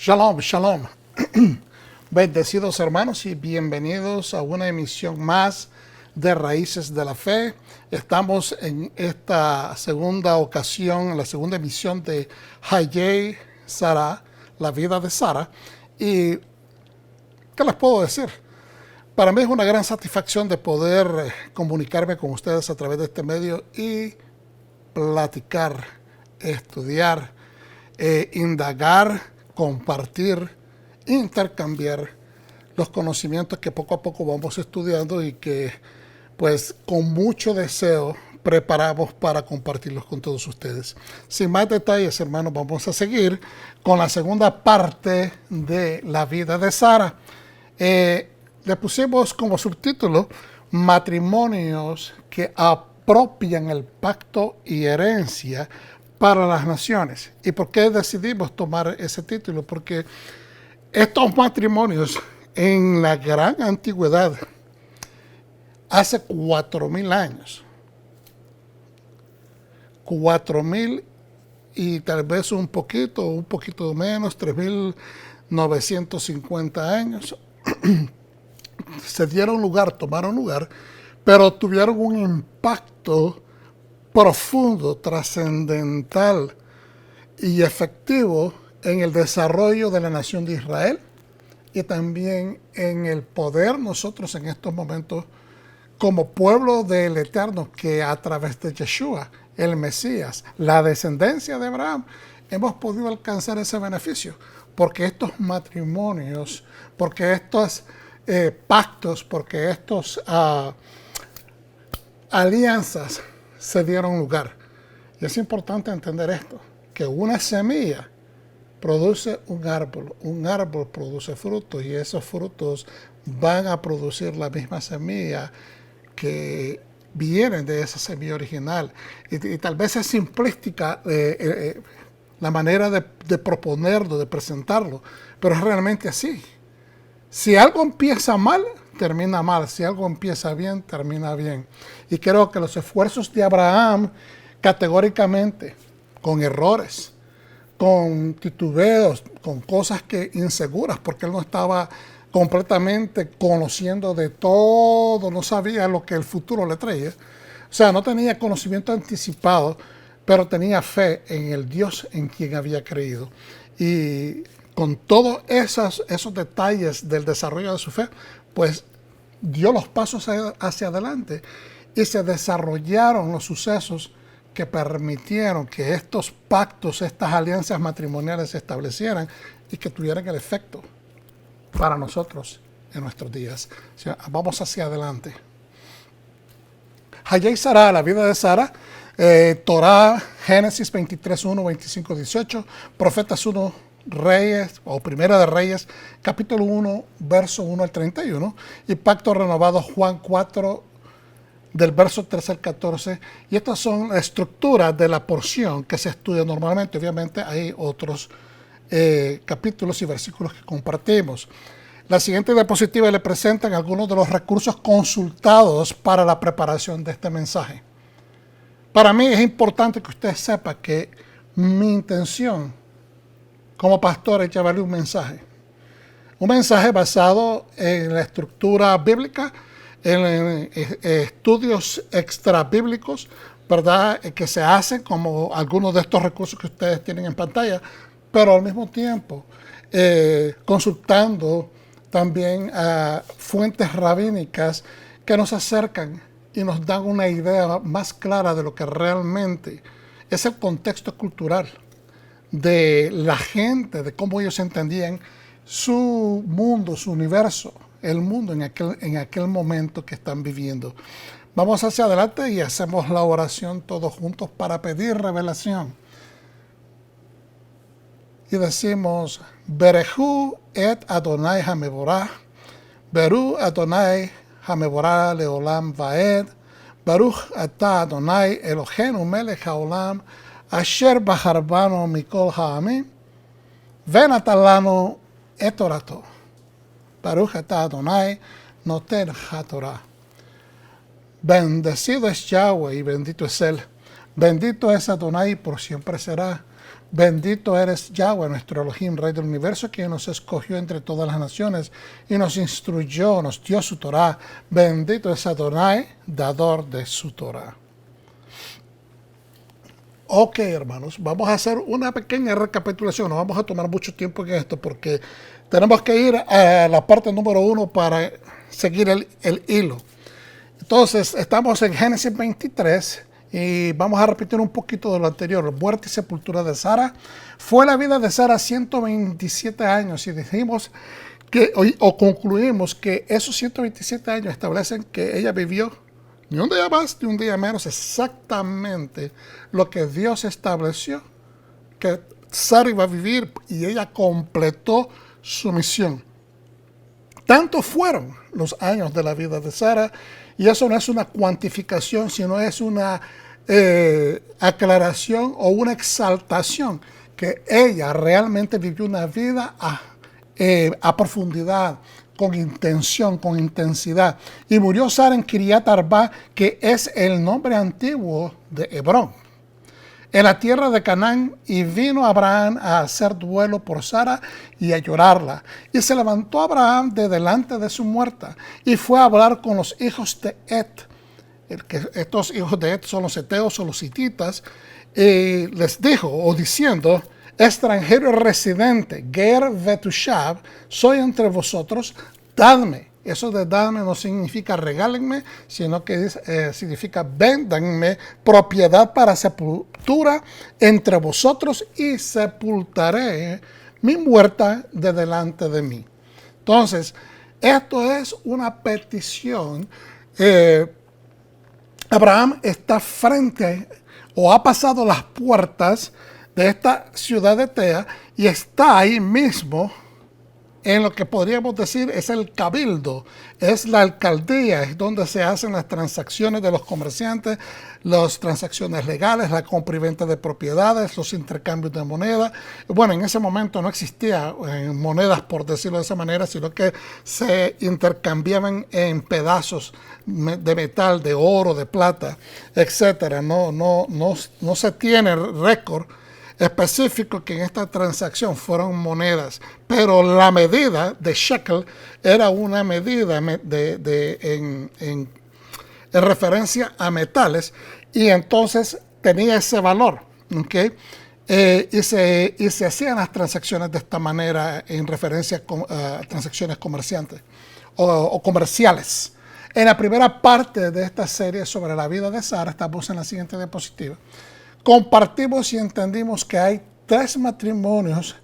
Shalom, shalom. Bendecidos hermanos y bienvenidos a una emisión más de Raíces de la Fe. Estamos en esta segunda ocasión, en la segunda emisión de Hayei Sarah, la vida de Sara. Y, ¿qué les puedo decir? Para mí es una gran satisfacción de poder comunicarme con ustedes a través de este medio y platicar, estudiar, indagar, compartir, intercambiar los conocimientos que poco a poco vamos estudiando y que pues con mucho deseo preparamos para compartirlos con todos ustedes. Sin más detalles, hermanos, vamos a seguir con la segunda parte de la vida de Sara. Le pusimos como subtítulo matrimonios que apropian el pacto y herencia para las naciones. ¿Y por qué decidimos tomar ese título? Porque estos matrimonios en la gran antigüedad, hace 4,000 años, 4,000 y tal vez un poquito menos, 3,950 años, se dieron lugar, tomaron lugar, pero tuvieron un impacto profundo, trascendental y efectivo en el desarrollo de la nación de Israel y también en el poder nosotros en estos momentos como pueblo del Eterno, que a través de Yeshua, el Mesías, la descendencia de Abraham, hemos podido alcanzar ese beneficio, porque estos matrimonios, porque estos pactos, porque estos alianzas se dieron lugar. Y es importante entender esto, que una semilla produce un árbol produce frutos y esos frutos van a producir la misma semilla que vienen de esa semilla original. Y tal vez es simplística la manera de proponerlo, de presentarlo, pero es realmente así. Si algo empieza mal, termina mal. Si algo empieza bien, termina bien. Y creo que los esfuerzos de Abraham, categóricamente, con errores, con titubeos, con cosas que inseguras, porque él no estaba completamente conociendo de todo, no sabía lo que el futuro le traía. O sea, no tenía conocimiento anticipado, pero tenía fe en el Dios en quien había creído. Y con todos esos detalles del desarrollo de su fe, pues dio los pasos hacia adelante y se desarrollaron los sucesos que permitieron que estos pactos, estas alianzas matrimoniales se establecieran y que tuvieran el efecto para nosotros en nuestros días. O sea, vamos hacia adelante. Hayei Sarah, la vida de Sara, Torah, Génesis 23:1, 25:18, Profetas 1, Reyes, o Primera de Reyes, capítulo 1, verso 1 al 31, y Pacto Renovado, Juan 4, del verso 13 al 14, y estas son la estructura de la porción que se estudia normalmente. Obviamente hay otros capítulos y versículos que compartimos. La siguiente diapositiva le presentan algunos de los recursos consultados para la preparación de este mensaje. Para mí es importante que usted sepa que mi intención como pastor es llevarle un mensaje basado en la estructura bíblica, en estudios extrabíblicos, ¿verdad?, que se hacen como algunos de estos recursos que ustedes tienen en pantalla, pero al mismo tiempo consultando también a fuentes rabínicas que nos acercan y nos dan una idea más clara de lo que realmente es el contexto cultural de la gente, de cómo ellos entendían su mundo, su universo, el mundo en aquel momento que están viviendo. Vamos hacia adelante y hacemos la oración todos juntos para pedir revelación. Y decimos, Berehu et Adonai Hameborah, Beru Adonai Hameborah Leolam Vaed, Baruch Ata Adonai Eloheinu Melech Haolam, Asher Baharbano Mikol Ha'amim, Venatalano Etorato, Baruch Ata Adonai Noten HaTorah. Bendecido es Yahweh y bendito es Él. Bendito es Adonai y por siempre será. Bendito eres Yahweh, nuestro Elohim, Rey del universo, quien nos escogió entre todas las naciones y nos instruyó, nos dio su Torah. Bendito es Adonai, dador de su Torah. Ok, hermanos, vamos a hacer una pequeña recapitulación. No vamos a tomar mucho tiempo en esto porque tenemos que ir a la parte número 1 para seguir el hilo. Entonces, estamos en Génesis 23 y vamos a repetir un poquito de lo anterior. Muerte y sepultura de Sara. Fue la vida de Sara 127 años y dijimos que, o concluimos que esos 127 años establecen que ella vivió ni un día más ni un día menos, exactamente lo que Dios estableció que Sara iba a vivir, y ella completó su misión. Tanto fueron los años de la vida de Sara, y eso no es una cuantificación, sino es una aclaración o una exaltación, que ella realmente vivió una vida a profundidad, con intención, con intensidad. Y murió Sara en Kiriat Arba, que es el nombre antiguo de Hebrón, en la tierra de Canaán, y vino Abraham a hacer duelo por Sara y a llorarla. Y se levantó Abraham de delante de su muerta, y fue a hablar con los hijos de Et. Estos hijos de Et son los heteos o los hititas, y les dijo, o diciendo: extranjero residente, Ger Vetushab, soy entre vosotros, dadme. Eso de dadme no significa regálenme, sino que significa véndanme propiedad para sepultura entre vosotros, y sepultaré mi muerta de delante de mí. Entonces, esto es una petición. Abraham está frente, o ha pasado las puertas de esta ciudad de Tea, y está ahí mismo en lo que podríamos decir es el cabildo, es la alcaldía, es donde se hacen las transacciones de los comerciantes, las transacciones legales, la compra y venta de propiedades, los intercambios de moneda. Bueno, en ese momento no existía monedas, por decirlo de esa manera, sino que se intercambiaban en pedazos de metal, de oro, de plata, etcétera. No se tiene récord específico que en esta transacción fueron monedas, pero la medida de shekel era una medida en referencia a metales, y entonces tenía ese valor, ¿okay? Y se hacían las transacciones de esta manera en referencia a transacciones comerciantes o comerciales. En la primera parte de esta serie sobre la vida de Sara, estamos en la siguiente diapositiva, compartimos y entendimos que hay 3 matrimonios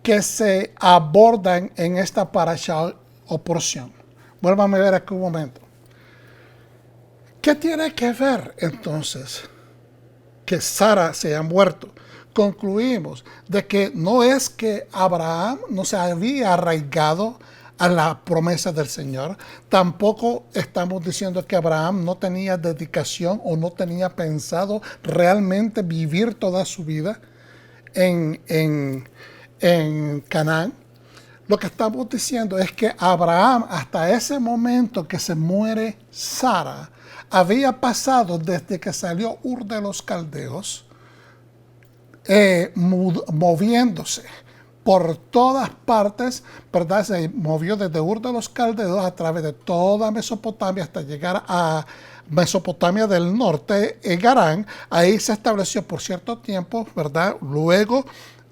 que se abordan en esta parasha o porción. Vuélvame a ver aquí un momento. ¿Qué tiene que ver entonces que Sara se haya muerto? Concluimos de que no es que Abraham no se había arraigado a la promesa del Señor. Tampoco estamos diciendo que Abraham no tenía dedicación o no tenía pensado realmente vivir toda su vida en Canaán. Lo que estamos diciendo es que Abraham, hasta ese momento que se muere Sara, había pasado desde que salió Ur de los Caldeos, moviéndose por todas partes, ¿verdad? Se movió desde Ur de los Caldeos a través de toda Mesopotamia hasta llegar a Mesopotamia del norte, en Harán. Ahí se estableció por cierto tiempo, ¿verdad? Luego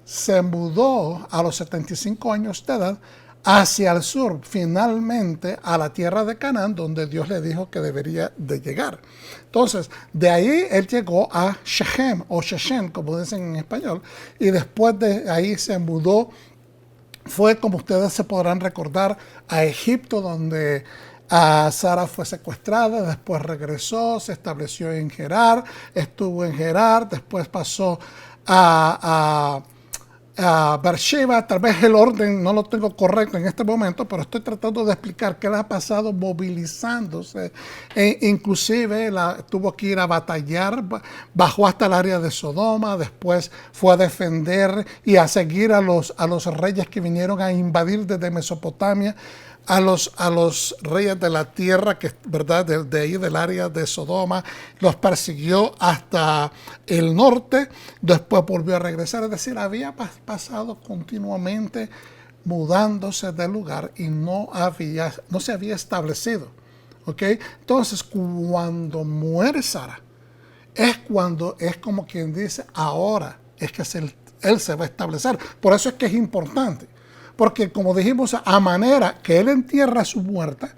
se mudó a los 75 años de edad hacia el sur, finalmente a la tierra de Canaán, donde Dios le dijo que debería de llegar. Entonces, de ahí él llegó a Shechem, o Shechem, como dicen en español, y después de ahí se mudó, fue, como ustedes se podrán recordar, a Egipto, donde Sara fue secuestrada, después regresó, se estableció en Gerar, estuvo en Gerar, después pasó a Beersheba. Tal vez el orden no lo tengo correcto en este momento, pero estoy tratando de explicar qué le ha pasado movilizándose. Inclusive tuvo que ir a batallar, bajó hasta el área de Sodoma, después fue a defender y a seguir a los reyes que vinieron a invadir desde Mesopotamia. a los reyes de la tierra, que verdad, de ahí del área de Sodoma, los persiguió hasta el norte, después volvió a regresar, es decir, había pasado continuamente mudándose de lugar y no se había establecido. ¿Ok? Entonces, cuando muere Sara, es como quien dice, ahora es que él se va a establecer. Por eso es que es importante. Porque como dijimos, a manera que él entierra su muerta,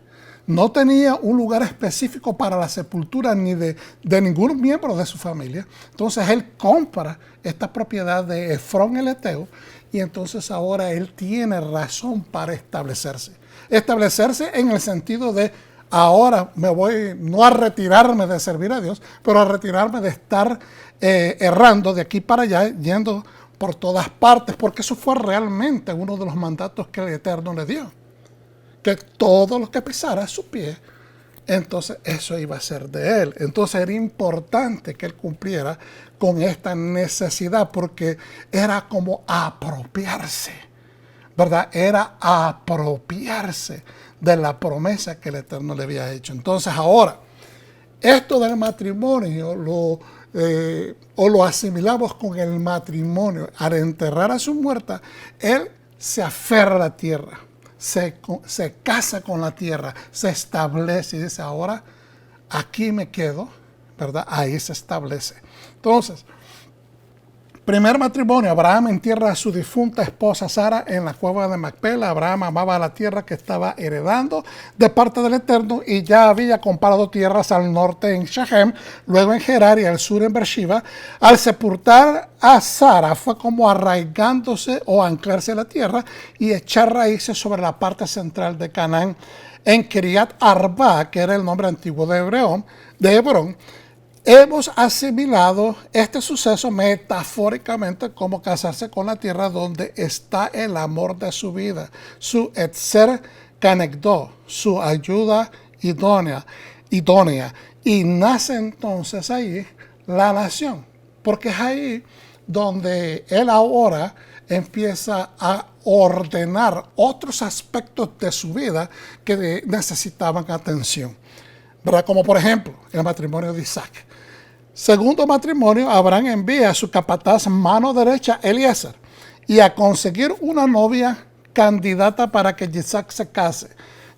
no tenía un lugar específico para la sepultura ni de ningún miembro de su familia. Entonces él compra esta propiedad de Efrón el Eteo y entonces ahora él tiene razón para establecerse. Establecerse en el sentido de ahora me voy no a retirarme de servir a Dios, pero a retirarme de estar errando de aquí para allá, yendo por todas partes, porque eso fue realmente uno de los mandatos que el Eterno le dio. Que todo lo que pisara su pie, entonces eso iba a ser de él. Entonces era importante que él cumpliera con esta necesidad, porque era como apropiarse, ¿verdad? Era apropiarse de la promesa que el Eterno le había hecho. Entonces ahora, esto del matrimonio lo asimilamos con el matrimonio. Al enterrar a su muerta, él se aferra a la tierra, se casa con la tierra, se establece y dice, ahora aquí me quedo, ¿verdad? Ahí se establece. Entonces, primer matrimonio, Abraham entierra a su difunta esposa Sara en la cueva de Macpela. Abraham amaba la tierra que estaba heredando de parte del Eterno y ya había comprado tierras al norte en Shechem, luego en Gerar y al sur en Beersheba. Al sepultar a Sara fue como arraigándose o anclarse a la tierra y echar raíces sobre la parte central de Canaán en Kiriat Arba, que era el nombre antiguo de Hebrón. Hemos asimilado este suceso metafóricamente como casarse con la tierra donde está el amor de su vida, su etzer kanekdo, su ayuda idónea. Y nace entonces ahí la nación, porque es ahí donde él ahora empieza a ordenar otros aspectos de su vida que necesitaban atención, ¿verdad? Como por ejemplo el matrimonio de Isaac. Segundo matrimonio, Abraham envía a su capataz mano derecha, Eliezer, y a conseguir una novia candidata para que Isaac se case.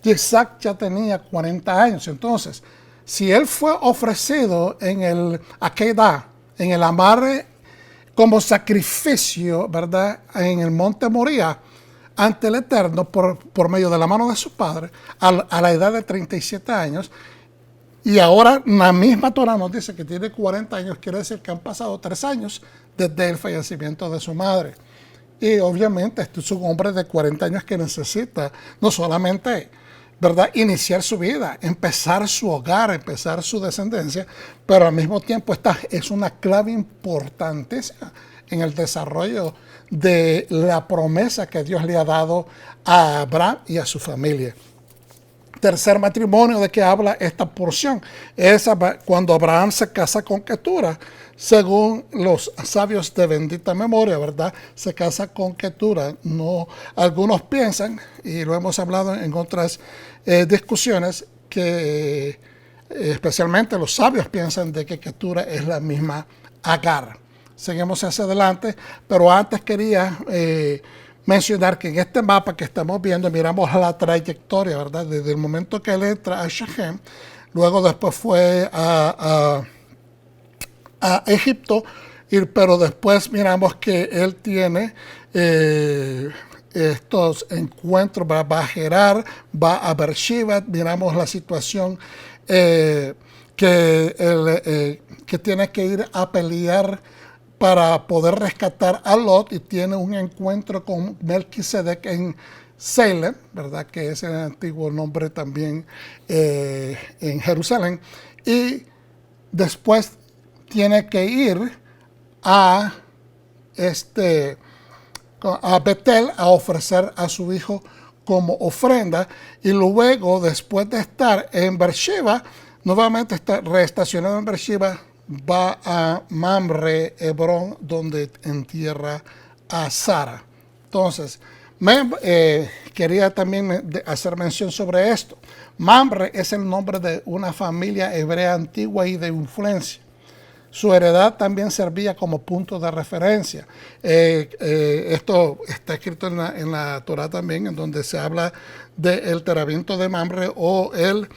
Isaac ya tenía 40 años. Entonces, si él fue ofrecido en el Akedah, en el amarre como sacrificio, ¿verdad?, en el monte Moría, ante el Eterno por medio de la mano de su padre, a la edad de 37 años, y ahora la misma Torah nos dice que tiene 40 años, quiere decir que han pasado 3 años desde el fallecimiento de su madre. Y obviamente este es un hombre de 40 años que necesita no solamente, ¿verdad?, iniciar su vida, empezar su hogar, empezar su descendencia, pero al mismo tiempo esta es una clave importantísima en el desarrollo de la promesa que Dios le ha dado a Abraham y a su familia. Tercer matrimonio de que habla esta porción es cuando Abraham se casa con Ketura, según los sabios de bendita memoria, ¿verdad? Se casa con Ketura. No, algunos piensan, y lo hemos hablado en otras discusiones, que especialmente los sabios piensan de que Ketura es la misma Agar. Seguimos hacia adelante, pero antes quería mencionar que en este mapa que estamos viendo miramos la trayectoria, ¿verdad? Desde el momento que él entra a Shechem, luego después fue a Egipto, pero después miramos que él tiene estos encuentros, va a Gerar, va a Beersheba, miramos la situación que tiene que ir a pelear para poder rescatar a Lot, y tiene un encuentro con Melquisedec en Salem, ¿verdad?, que es el antiguo nombre también en Jerusalén, y después tiene que ir a Betel a ofrecer a su hijo como ofrenda, y luego, después de estar en Beersheba, nuevamente está reestacionado en Beersheba, va a Mamre, Hebrón, donde entierra a Sara. Entonces, Quería también hacer mención sobre esto. Mamre es el nombre de una familia hebrea antigua y de influencia. Su heredad también servía como punto de referencia. Esto está escrito en la Torah también, en donde se habla del terebinto de Mamre o el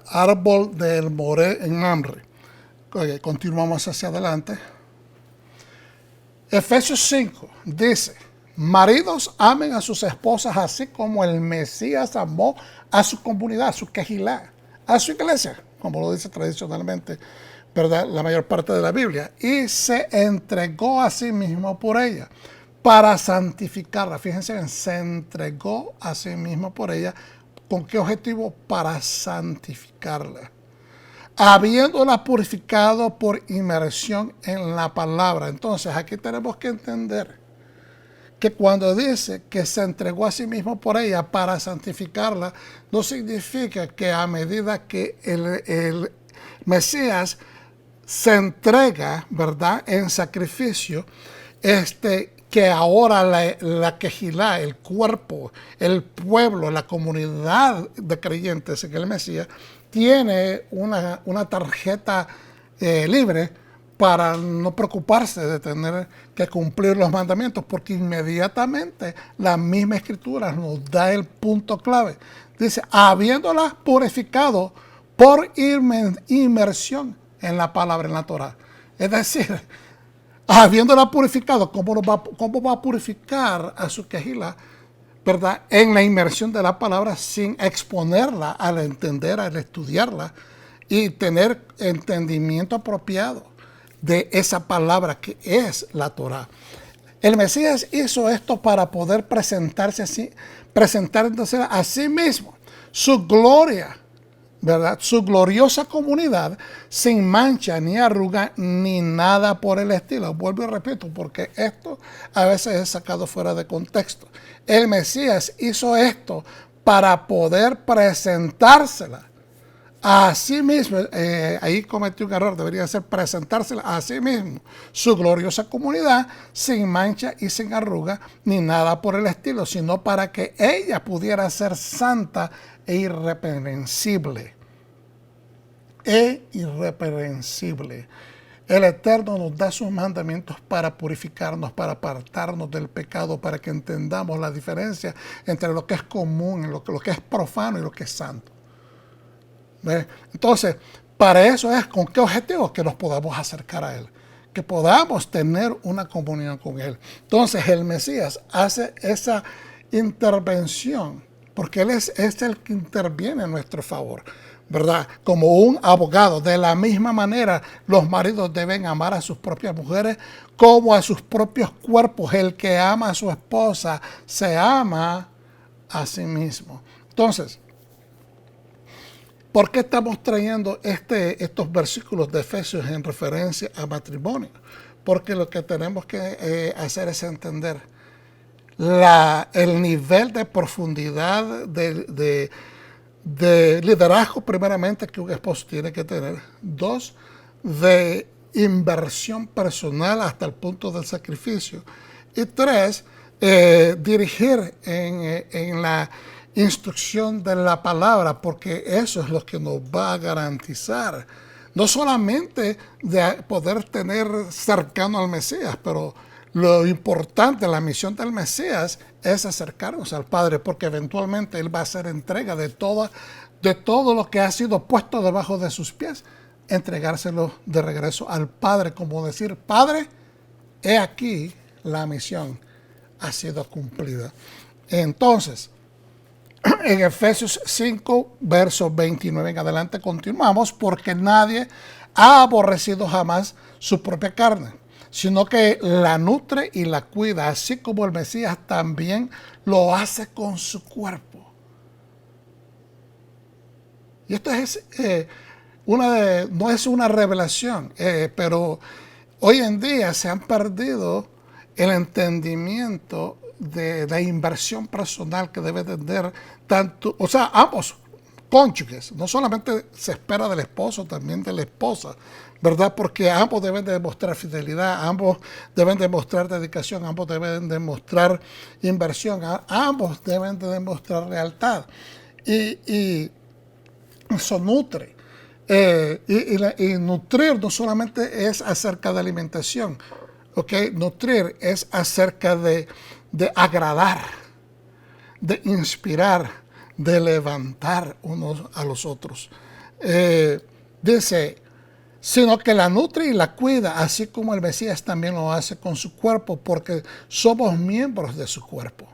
árbol del Moré en Mamre. Continuamos hacia adelante. Efesios 5 dice: maridos, amen a sus esposas así como el Mesías amó a su comunidad, a su quejilá, a su iglesia, como lo dice tradicionalmente, ¿verdad?, la mayor parte de la Biblia, y se entregó a sí mismo por ella para santificarla. Fíjense bien, se entregó a sí mismo por ella. ¿Con qué objetivo? Para santificarla, habiéndola purificado por inmersión en la palabra. Entonces aquí tenemos que entender que cuando dice que se entregó a sí mismo por ella para santificarla, no significa que a medida que el Mesías se entrega, ¿verdad?, en sacrificio, que ahora la quejilá, el cuerpo, el pueblo, la comunidad de creyentes en el Mesías, tiene una tarjeta libre para no preocuparse de tener que cumplir los mandamientos, porque inmediatamente la misma escritura nos da el punto clave. Dice, habiéndolas purificado por inmersión en la palabra, en la Torah. Es decir, habiéndola purificado, ¿cómo va a purificar a su quejila, ¿verdad?, en la inmersión de la palabra, sin exponerla al entender, al estudiarla y tener entendimiento apropiado de esa palabra que es la Torah? El Mesías hizo esto para poder presentarse a sí mismo, su gloria, ¿verdad?, su gloriosa comunidad, sin mancha, ni arruga, ni nada por el estilo. Vuelvo y repito, porque esto a veces es sacado fuera de contexto. El Mesías hizo esto para poder presentársela a sí mismo. Ahí cometí un error, debería ser presentársela a sí mismo, su gloriosa comunidad, sin mancha y sin arruga, ni nada por el estilo, sino para que ella pudiera ser santa e irreprensible. El Eterno nos da sus mandamientos para purificarnos, para apartarnos del pecado, para que entendamos la diferencia entre lo que es común, lo que es profano y lo que es santo. ¿Ve? Entonces, para eso es con qué objetivo, que nos podamos acercar a Él, que podamos tener una comunión con Él. Entonces, el Mesías hace esa intervención, porque Él es el que interviene en nuestro favor, ¿verdad? Como un abogado. De la misma manera, los maridos deben amar a sus propias mujeres como a sus propios cuerpos. El que ama a su esposa se ama a sí mismo. Entonces, ¿por qué estamos trayendo estos versículos de Efesios en referencia a matrimonio? Porque lo que tenemos que hacer es entender el nivel de profundidad de liderazgo, primeramente, que un esposo tiene que tener. 2, de inversión personal hasta el punto del sacrificio. Y 3, dirigir en la instrucción de la palabra, porque eso es lo que nos va a garantizar no solamente de poder tener cercano al Mesías, pero lo importante, la misión del Mesías es acercarnos al Padre, porque eventualmente Él va a hacer entrega de todo lo que ha sido puesto debajo de sus pies, entregárselo de regreso al Padre, como decir, Padre, he aquí la misión ha sido cumplida. Entonces, en Efesios 5, versos 29 en adelante continuamos, porque nadie ha aborrecido jamás su propia carne, sino que la nutre y la cuida, así como el Mesías también lo hace con su cuerpo. Y esto es no es una revelación, pero hoy en día se han perdido el entendimiento de la inversión personal que debe tener tanto, ambos, cónyuges. No solamente se espera del esposo, también de la esposa, ¿verdad? Porque ambos deben de demostrar fidelidad, ambos deben demostrar dedicación, ambos deben demostrar inversión, ambos deben de demostrar lealtad. Y eso nutre. Y nutrir no solamente es acerca de alimentación, ¿ok? Nutrir es acerca de agradar, de inspirar, de levantar unos a los otros. Dice, sino que la nutre y la cuida, así como el Mesías también lo hace con su cuerpo, porque somos miembros de su cuerpo.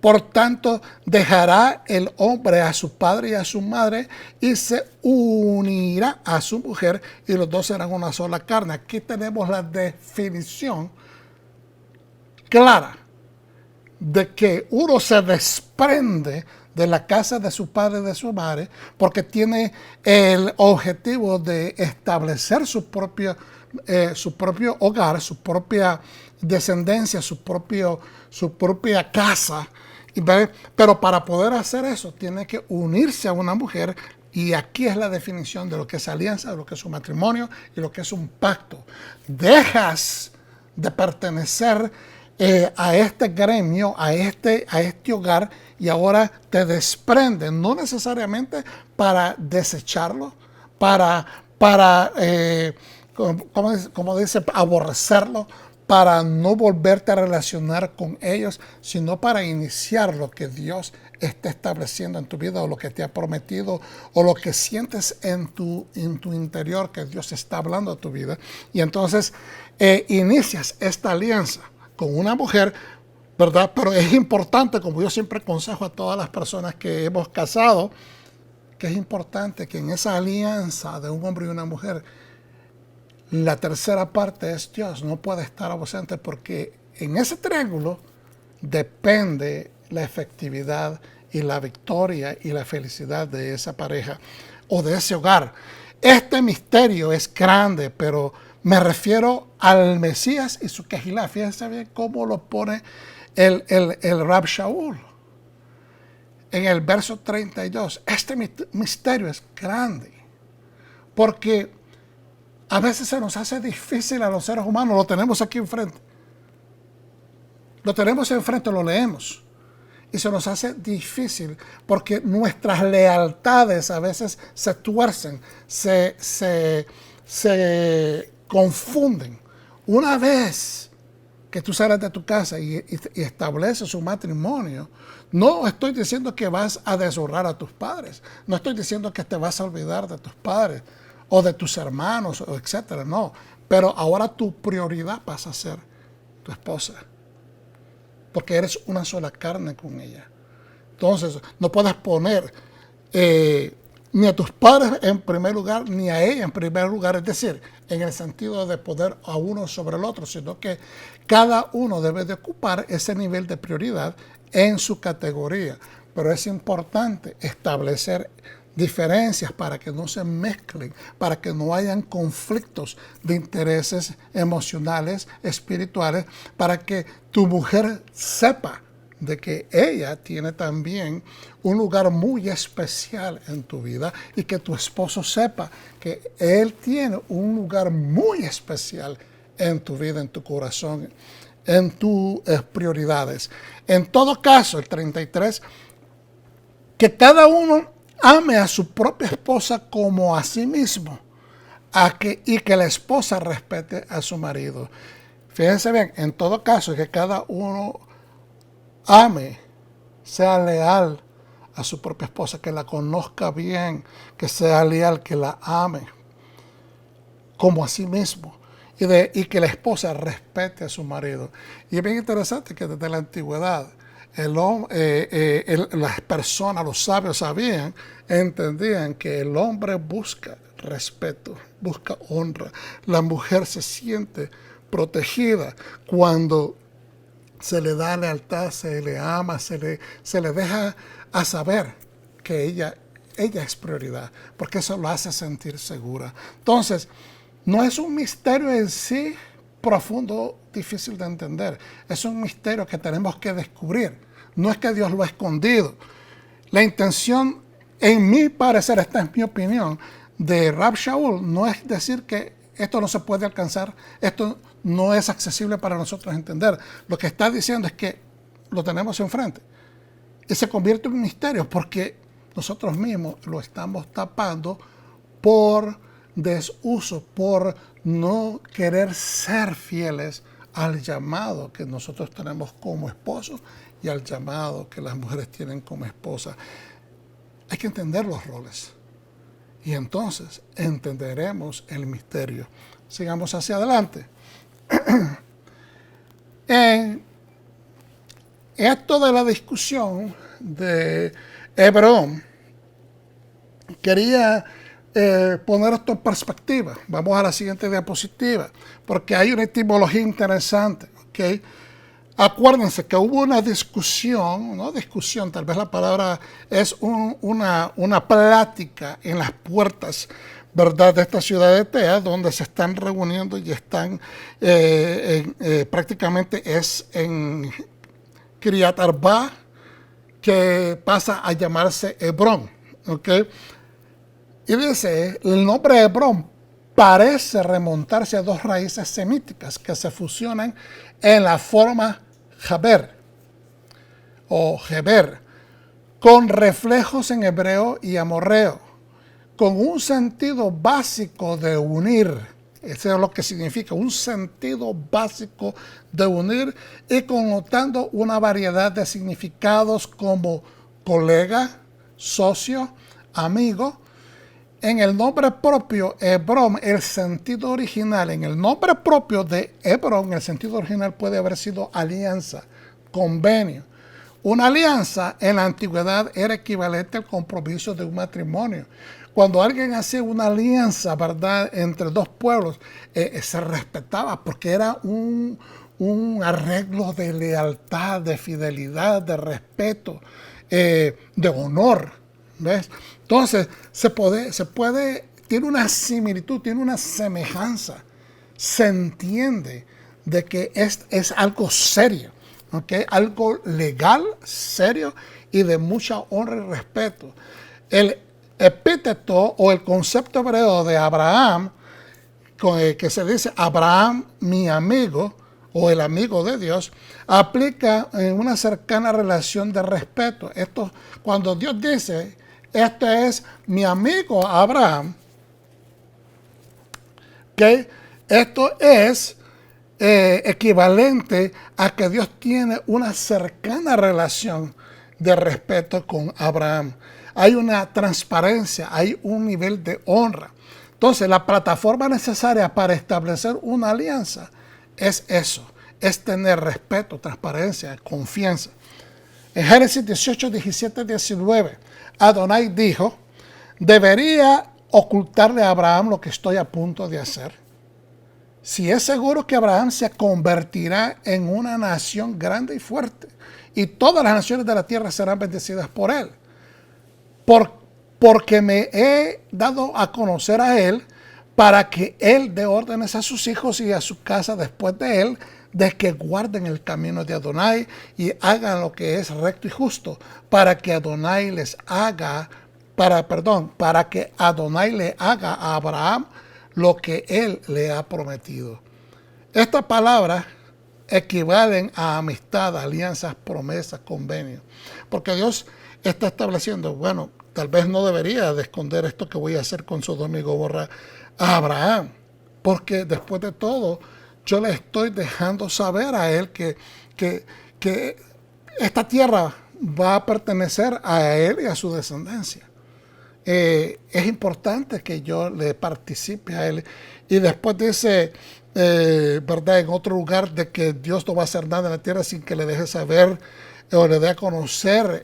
Por tanto, dejará el hombre a su padre y a su madre y se unirá a su mujer y los dos serán una sola carne. Aquí tenemos la definición clara de que uno se desprende de la casa de su padre y de su madre porque tiene el objetivo de establecer su propio hogar, su propia descendencia, su propia casa. Pero para poder hacer eso tiene que unirse a una mujer, y aquí es la definición de lo que es alianza, de lo que es un matrimonio y lo que es un pacto. Dejas de pertenecer a este gremio, a este hogar, y ahora te desprendes, no necesariamente para desecharlo, como dice, aborrecerlo, para no volverte a relacionar con ellos, sino para iniciar lo que Dios está estableciendo en tu vida, o lo que te ha prometido, o lo que sientes en tu interior que Dios está hablando a tu vida. Y entonces inicias esta alianza con una mujer, ¿verdad? Pero es importante, como yo siempre aconsejo a todas las personas que hemos casado, que es importante que en esa alianza de un hombre y una mujer, la tercera parte es Dios. No puede estar ausente, porque en ese triángulo depende la efectividad y la victoria y la felicidad de esa pareja o de ese hogar. Este misterio es grande, pero me refiero al Mesías y su Kehilá. Fíjense bien cómo lo pone el Rab Shaul en el verso 32. Este misterio es grande porque a veces se nos hace difícil a los seres humanos. Lo tenemos aquí enfrente. Lo tenemos enfrente, lo leemos. Y se nos hace difícil porque nuestras lealtades a veces se tuercen, se confunden. Una vez que tú sales de tu casa y estableces un matrimonio, no estoy diciendo que vas a deshonrar a tus padres. No estoy diciendo que te vas a olvidar de tus padres o de tus hermanos, o etcétera, no. Pero ahora tu prioridad pasa a ser tu esposa, porque eres una sola carne con ella. Entonces, no puedes poner ni a tus padres en primer lugar, ni a ella en primer lugar, es decir, en el sentido de poner a uno sobre el otro, sino que cada uno debe de ocupar ese nivel de prioridad en su categoría. Pero es importante establecer diferencias para que no se mezclen, para que no hayan conflictos de intereses emocionales, espirituales, para que tu mujer sepa de que ella tiene también un lugar muy especial en tu vida, y que tu esposo sepa que él tiene un lugar muy especial en tu vida, en tu corazón, en tus prioridades. En todo caso, el 33, que cada uno ame a su propia esposa como a sí mismo, y que la esposa respete a su marido. Fíjense bien, en todo caso, que cada uno ame, sea leal a su propia esposa, que la conozca bien, que sea leal, que la ame como a sí mismo, y que la esposa respete a su marido. Y es bien interesante que desde la antigüedad las personas, los sabios entendían que el hombre busca respeto, busca honra. La mujer se siente protegida cuando se le da lealtad, se le ama, se le deja a saber que ella es prioridad, porque eso lo hace sentir segura. Entonces, no es un misterio en sí profundo, difícil de entender. Es un misterio que tenemos que descubrir. No es que Dios lo ha escondido. La intención en mi parecer, esta es mi opinión, de Rab Shaul, no es decir que esto no se puede alcanzar, esto no es accesible para nosotros entender. Lo que está diciendo es que lo tenemos enfrente y se convierte en un misterio porque nosotros mismos lo estamos tapando por desuso, por no querer ser fieles al llamado que nosotros tenemos como esposos y al llamado que las mujeres tienen como esposas. Hay que entender los roles y entonces entenderemos el misterio. Sigamos hacia adelante. En esto de la discusión de Hebrón, quería poner esto en perspectiva. Vamos a la siguiente diapositiva, porque hay una etimología interesante. ¿Okay? Acuérdense que hubo una discusión, no discusión, tal vez la palabra es una plática en las puertas, ¿verdad?, de esta ciudad de Tea, donde se están reuniendo y están prácticamente es en Kiryat Arba, que pasa a llamarse Hebrón. ¿Okay? Y dice, el nombre Hebrón parece remontarse a dos raíces semíticas que se fusionan en la forma Jaber o Geber, con reflejos en hebreo y amorreo, con un sentido básico de unir. Eso es lo que significa, un sentido básico de unir y connotando una variedad de significados como colega, socio, amigo. En el nombre propio Hebrón, el sentido original, en el nombre propio de Hebrón, el sentido original puede haber sido alianza, convenio. Una alianza en la antigüedad era equivalente al compromiso de un matrimonio. Cuando alguien hacía una alianza, ¿verdad?, entre dos pueblos, se respetaba porque era un arreglo de lealtad, de fidelidad, de respeto, de honor. ¿Ves? Entonces, se puede, tiene una similitud, tiene una semejanza. Se entiende de que es algo serio, ¿okay? Algo legal, serio y de mucha honra y respeto. El epíteto o el concepto hebreo de Abraham, que se dice Abraham, mi amigo, o el amigo de Dios, aplica en una cercana relación de respeto. Esto, cuando Dios dice, este es mi amigo Abraham, que esto es equivalente a que Dios tiene una cercana relación de respeto con Abraham. Hay una transparencia, hay un nivel de honra. Entonces, la plataforma necesaria para establecer una alianza es eso, es tener respeto, transparencia, confianza. En Génesis 18, 17, 19, Adonai dijo, ¿debería ocultarle a Abraham lo que estoy a punto de hacer? Si es seguro que Abraham se convertirá en una nación grande y fuerte, y todas las naciones de la tierra serán bendecidas por él. Porque me he dado a conocer a él para que él dé órdenes a sus hijos y a su casa después de él, de que guarden el camino de Adonai y hagan lo que es recto y justo, para que Adonai para que Adonai le haga a Abraham lo que él le ha prometido. Estas palabras equivalen a amistad, alianzas, promesas, convenios, porque Dios está estableciendo, bueno, tal vez no debería de esconder esto que voy a hacer con Sodoma y Gomorra a Abraham, porque después de todo, yo le estoy dejando saber a él que esta tierra va a pertenecer a él y a su descendencia. Es importante que yo le participe a él. Y después dice, ¿verdad?, en otro lugar, de que Dios no va a hacer nada en la tierra sin que le deje saber o le dé a conocer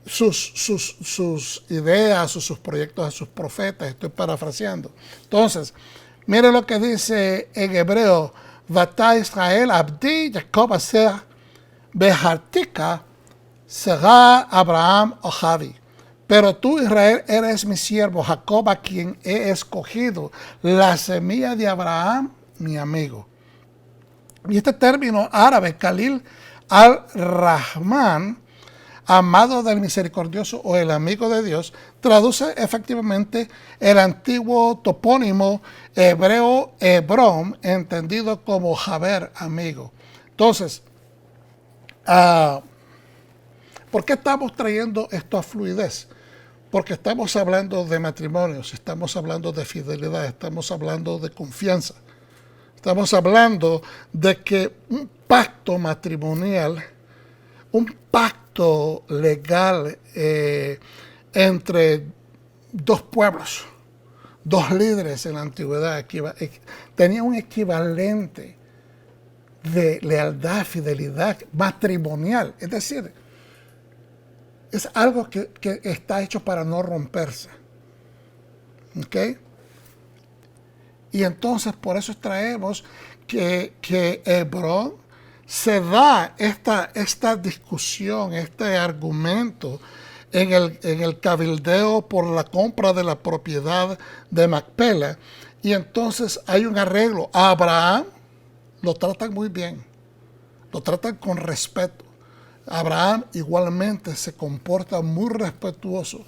sus ideas o sus proyectos a sus profetas. Estoy parafraseando. Entonces, mire lo que dice en hebreo, Vata Israel abdi Jacob aser behartika será Abraham Ojavi. Pero tú, Israel, eres mi siervo, Jacob, a quien he escogido, la semilla de Abraham, mi amigo. Y este término árabe, Khalil al-Rahman, amado del misericordioso o el amigo de Dios, traduce efectivamente el antiguo topónimo hebreo Hebrón, entendido como Jaber, amigo. Entonces, ¿por qué estamos trayendo esto a fluidez? Porque estamos hablando de matrimonios, estamos hablando de fidelidad, estamos hablando de confianza. Estamos hablando de que un pacto matrimonial, un pacto legal entre dos pueblos, dos líderes en la antigüedad, tenía un equivalente de lealtad, fidelidad matrimonial. Es decir, es algo que está hecho para no romperse. ¿Ok? Y entonces por eso traemos que Hebrón se da esta discusión, este argumento en el cabildeo por la compra de la propiedad de Macpela. Y entonces hay un arreglo. A Abraham lo tratan muy bien, lo tratan con respeto. Abraham igualmente se comporta muy respetuoso,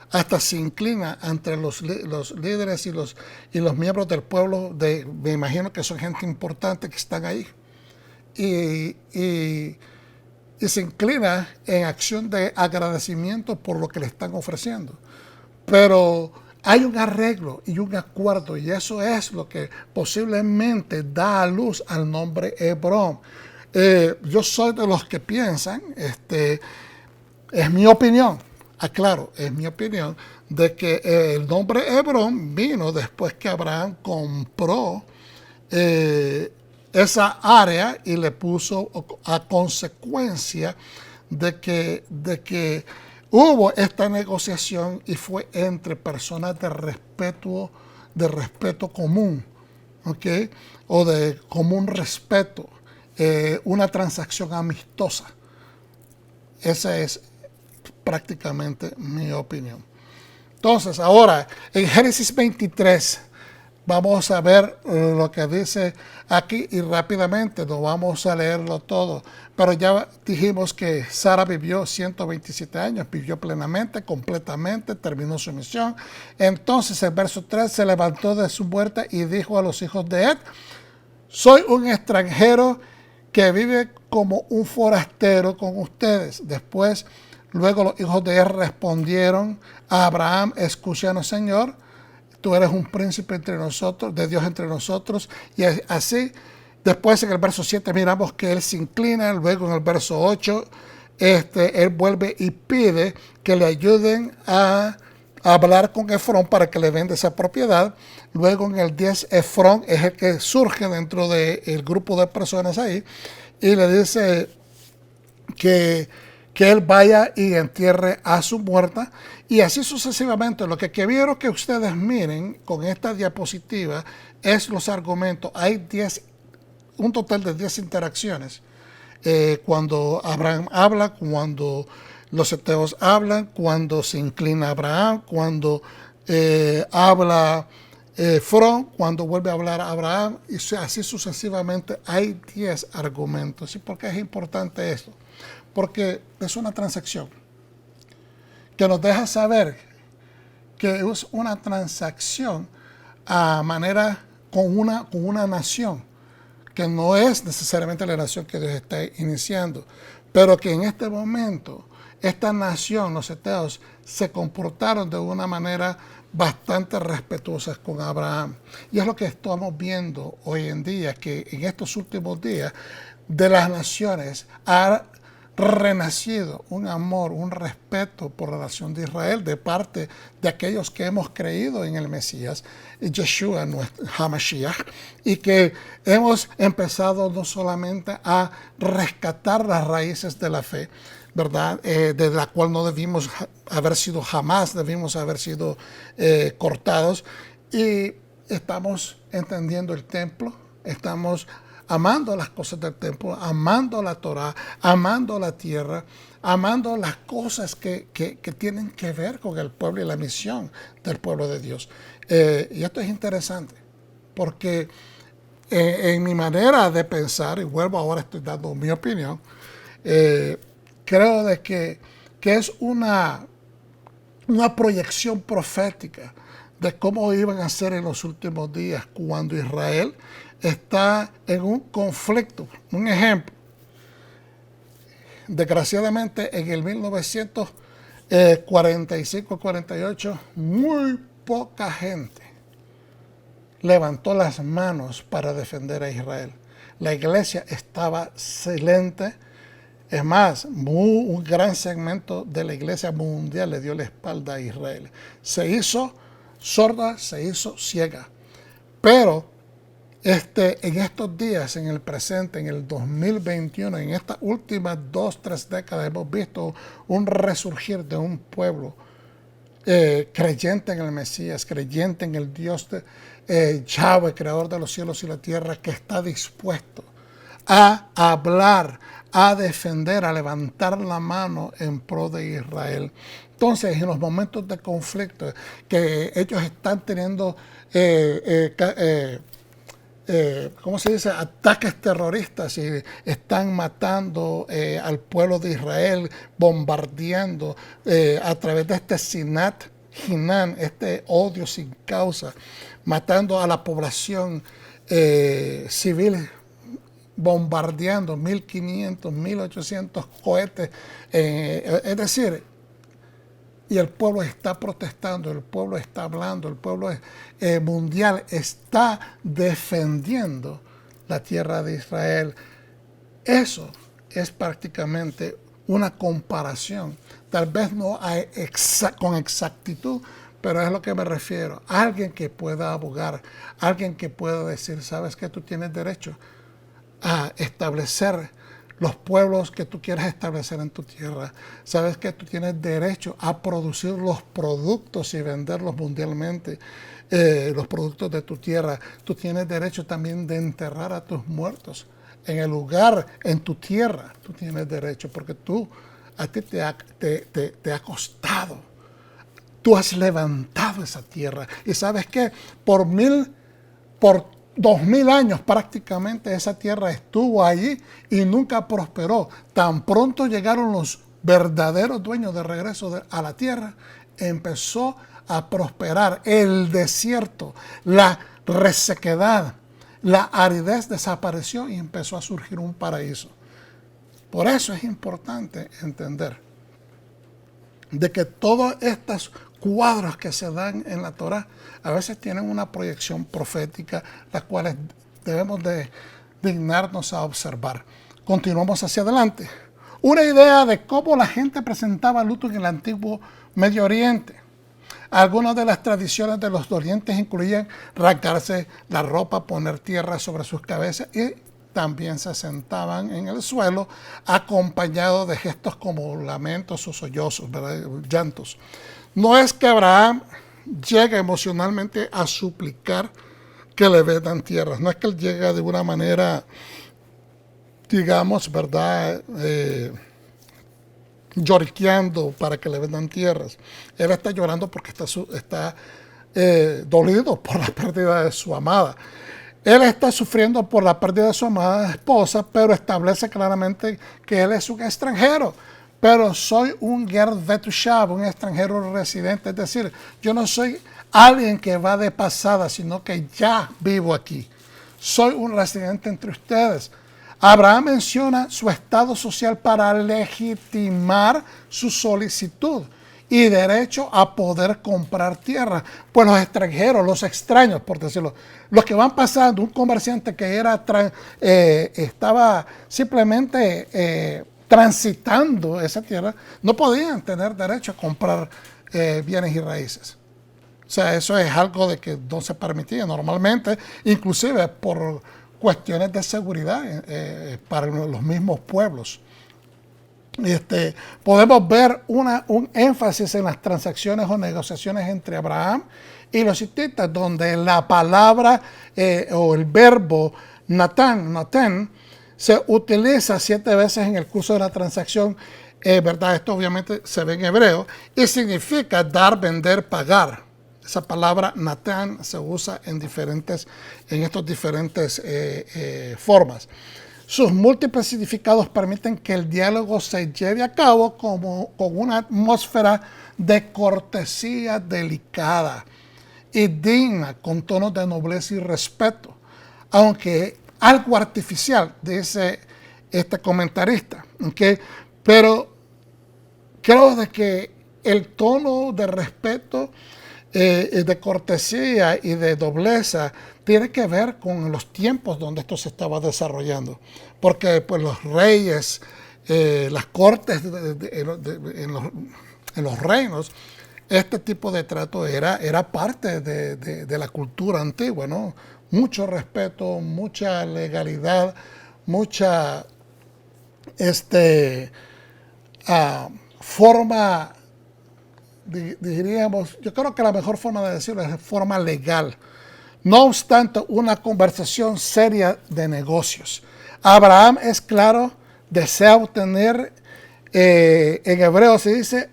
hasta se inclina entre los líderes y los miembros del pueblo, me imagino que son gente importante que están ahí, y se inclina en acción de agradecimiento por lo que le están ofreciendo. Pero hay un arreglo y un acuerdo, y eso es lo que posiblemente da a luz al nombre Hebrón. Yo soy de los que piensan, es mi opinión, aclaro, es mi opinión, de que el nombre Hebrón vino después que Abraham compró esa área y le puso a consecuencia de que hubo esta negociación y fue entre personas de respeto común, ¿ok? O de común respeto, una transacción amistosa. Esa es prácticamente mi opinión. Entonces, ahora, en Génesis 23, vamos a ver lo que dice aquí y rápidamente, no vamos a leerlo todo, pero ya dijimos que Sara vivió 127 años, vivió plenamente, completamente, terminó su misión. Entonces, el verso 3, se levantó de su muerte y dijo a los hijos de Ed: soy un extranjero que vive como un forastero con ustedes. Luego los hijos de Ed respondieron a Abraham: escúchanos, Señor, tú eres un príncipe entre nosotros, de Dios entre nosotros. Y así, después en el verso 7 miramos que él se inclina. Luego en el verso 8, él vuelve y pide que le ayuden a hablar con Efrón para que le venda esa propiedad. Luego en el 10, Efrón es el que surge dentro del grupo de personas ahí y le dice que él vaya y entierre a su muerta, y así sucesivamente. Lo que quiero que ustedes miren con esta diapositiva es los argumentos. Hay un total de 10 interacciones. Cuando Abraham habla, cuando los heteos hablan, cuando se inclina Abraham, cuando habla Efrón, cuando vuelve a hablar Abraham, y así sucesivamente. Hay 10 argumentos. ¿Y por qué es importante esto? Porque es una transacción que nos deja saber que es una transacción a manera con una nación, que no es necesariamente la nación que Dios está iniciando, pero que en este momento esta nación, los heteos, se comportaron de una manera bastante respetuosa con Abraham. Y es lo que estamos viendo hoy en día, que en estos últimos días de las naciones ha renacido un amor, un respeto por la nación de Israel de parte de aquellos que hemos creído en el Mesías, Yeshua, nuestro Hamashiach, y que hemos empezado no solamente a rescatar las raíces de la fe, ¿verdad? De la cual no debimos haber sido jamás, debimos haber sido cortados, y estamos entendiendo el templo, estamos amando las cosas del templo, amando la Torah, amando la tierra, amando las cosas que tienen que ver con el pueblo y la misión del pueblo de Dios. Y esto es interesante, porque en mi manera de pensar, y vuelvo ahora, estoy dando mi opinión, creo de que es una proyección profética de cómo iban a ser en los últimos días cuando Israel está en un conflicto. Un ejemplo, desgraciadamente en el 1945-48 muy poca gente levantó las manos para defender a Israel. La iglesia estaba silente. Es más, un gran segmento de la iglesia mundial le dio la espalda a Israel. Se hizo sorda, se hizo ciega. Pero en estos días, en el presente, en el 2021, en estas últimas 2-3 décadas, hemos visto un resurgir de un pueblo creyente en el Mesías, creyente en el Dios de Yahweh, creador de los cielos y la tierra, que está dispuesto a hablar, a defender, a levantar la mano en pro de Israel. Entonces, en los momentos de conflicto que ellos están teniendo, ¿cómo se dice?, ataques terroristas y están matando al pueblo de Israel, bombardeando a través de este Sinat Hinan, este odio sin causa, matando a la población civil, bombardeando 1.500, 1.800 cohetes, es decir, y el pueblo está protestando, el pueblo está hablando, el pueblo mundial está defendiendo la tierra de Israel. Eso es prácticamente una comparación, tal vez no con exactitud, pero es a lo que me refiero. Alguien que pueda abogar, alguien que pueda decir, sabes que tú tienes derecho a establecer los pueblos que tú quieras establecer en tu tierra. Sabes que tú tienes derecho a producir los productos y venderlos mundialmente, los productos de tu tierra. Tú tienes derecho también de enterrar a tus muertos en el lugar, en tu tierra. Tú tienes derecho porque a ti te ha costado. Tú has levantado esa tierra. Y sabes que por 2000 años prácticamente esa tierra estuvo allí y nunca prosperó. Tan pronto llegaron los verdaderos dueños de regreso a la tierra, empezó a prosperar. El desierto, la resequedad, la aridez desapareció y empezó a surgir un paraíso. Por eso es importante entender de que todos estos cuadros que se dan en la Torá a veces tienen una proyección profética, las cuales debemos de dignarnos a observar. Continuamos hacia adelante. Una idea de cómo la gente presentaba luto en el antiguo Medio Oriente. Algunas de las tradiciones de los orientes incluían rasgarse la ropa, poner tierra sobre sus cabezas y también se sentaban en el suelo acompañados de gestos como lamentos o sollozos, ¿verdad?, llantos. No es que Abraham llegue emocionalmente a suplicar que le vendan tierras. No es que él llega de una manera, digamos, ¿verdad?, lloriqueando para que le vendan tierras. Él está llorando porque está dolido por la pérdida de su amada. Él está sufriendo por la pérdida de su amada esposa, pero establece claramente que él es un extranjero. Pero soy un ger vetushav, un extranjero residente. Es decir, yo no soy alguien que va de pasada, sino que ya vivo aquí. Soy un residente entre ustedes. Abraham menciona su estado social para legitimar su solicitud y derecho a poder comprar tierra. Pues los extranjeros, los extraños, por decirlo, los que van pasando, un comerciante que estaba simplemente transitando esa tierra, no podían tener derecho a comprar bienes y raíces. O sea, eso es algo de que no se permitía normalmente, inclusive por cuestiones de seguridad para los mismos pueblos. Podemos ver un énfasis en las transacciones o negociaciones entre Abraham y los hititas, donde la palabra o el verbo natán se utiliza 7 veces en el curso de la transacción, ¿verdad? Esto obviamente se ve en hebreo y significa dar, vender, pagar. Esa palabra natán se usa en estos diferentes formas. Sus múltiples significados permiten que el diálogo se lleve a cabo con una atmósfera de cortesía delicada y digna, con tonos de nobleza y respeto, aunque algo artificial, dice este comentarista, ¿okay? Pero creo de que el tono de respeto, de cortesía y de nobleza tiene que ver con los tiempos donde esto se estaba desarrollando, porque pues los reyes, las cortes en los reinos, este tipo de trato era parte de la cultura antigua, ¿no? Mucho respeto, mucha legalidad, mucha forma, diríamos, yo creo que la mejor forma de decirlo es forma legal. No obstante, una conversación seria de negocios. Abraham, es claro, desea obtener, en hebreo se dice,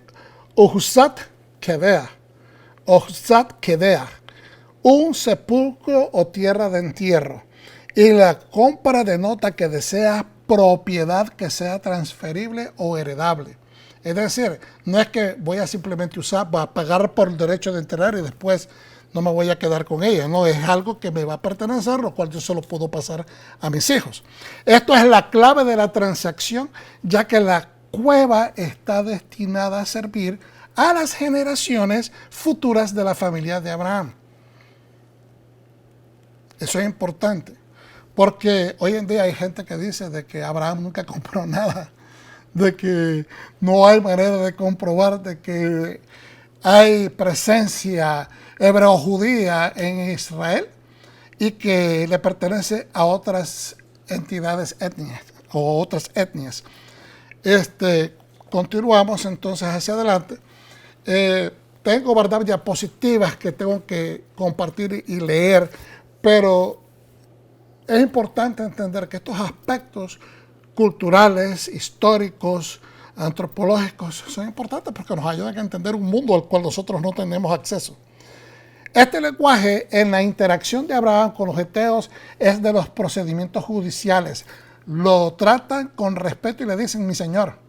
Ohuzat Kedea, un sepulcro o tierra de entierro. Y la compra denota que desea propiedad que sea transferible o heredable. Es decir, no es que voy a simplemente voy a pagar por el derecho de enterrar y después no me voy a quedar con ella. No, es algo que me va a pertenecer, lo cual yo solo puedo pasar a mis hijos. Esto es la clave de la transacción, ya que la cueva está destinada a servir a las generaciones futuras de la familia de Abraham. Eso es importante, porque hoy en día hay gente que dice de que Abraham nunca compró nada, de que no hay manera de comprobar de que hay presencia hebreo-judía en Israel y que le pertenece a otras entidades étnicas o otras etnias. Continuamos entonces hacia adelante. Tengo, ¿verdad?, diapositivas que tengo que compartir y leer, pero es importante entender que estos aspectos culturales, históricos, antropológicos son importantes porque nos ayudan a entender un mundo al cual nosotros no tenemos acceso. Este lenguaje en la interacción de Abraham con los heteos es de los procedimientos judiciales. Lo tratan con respeto y le dicen mi señor,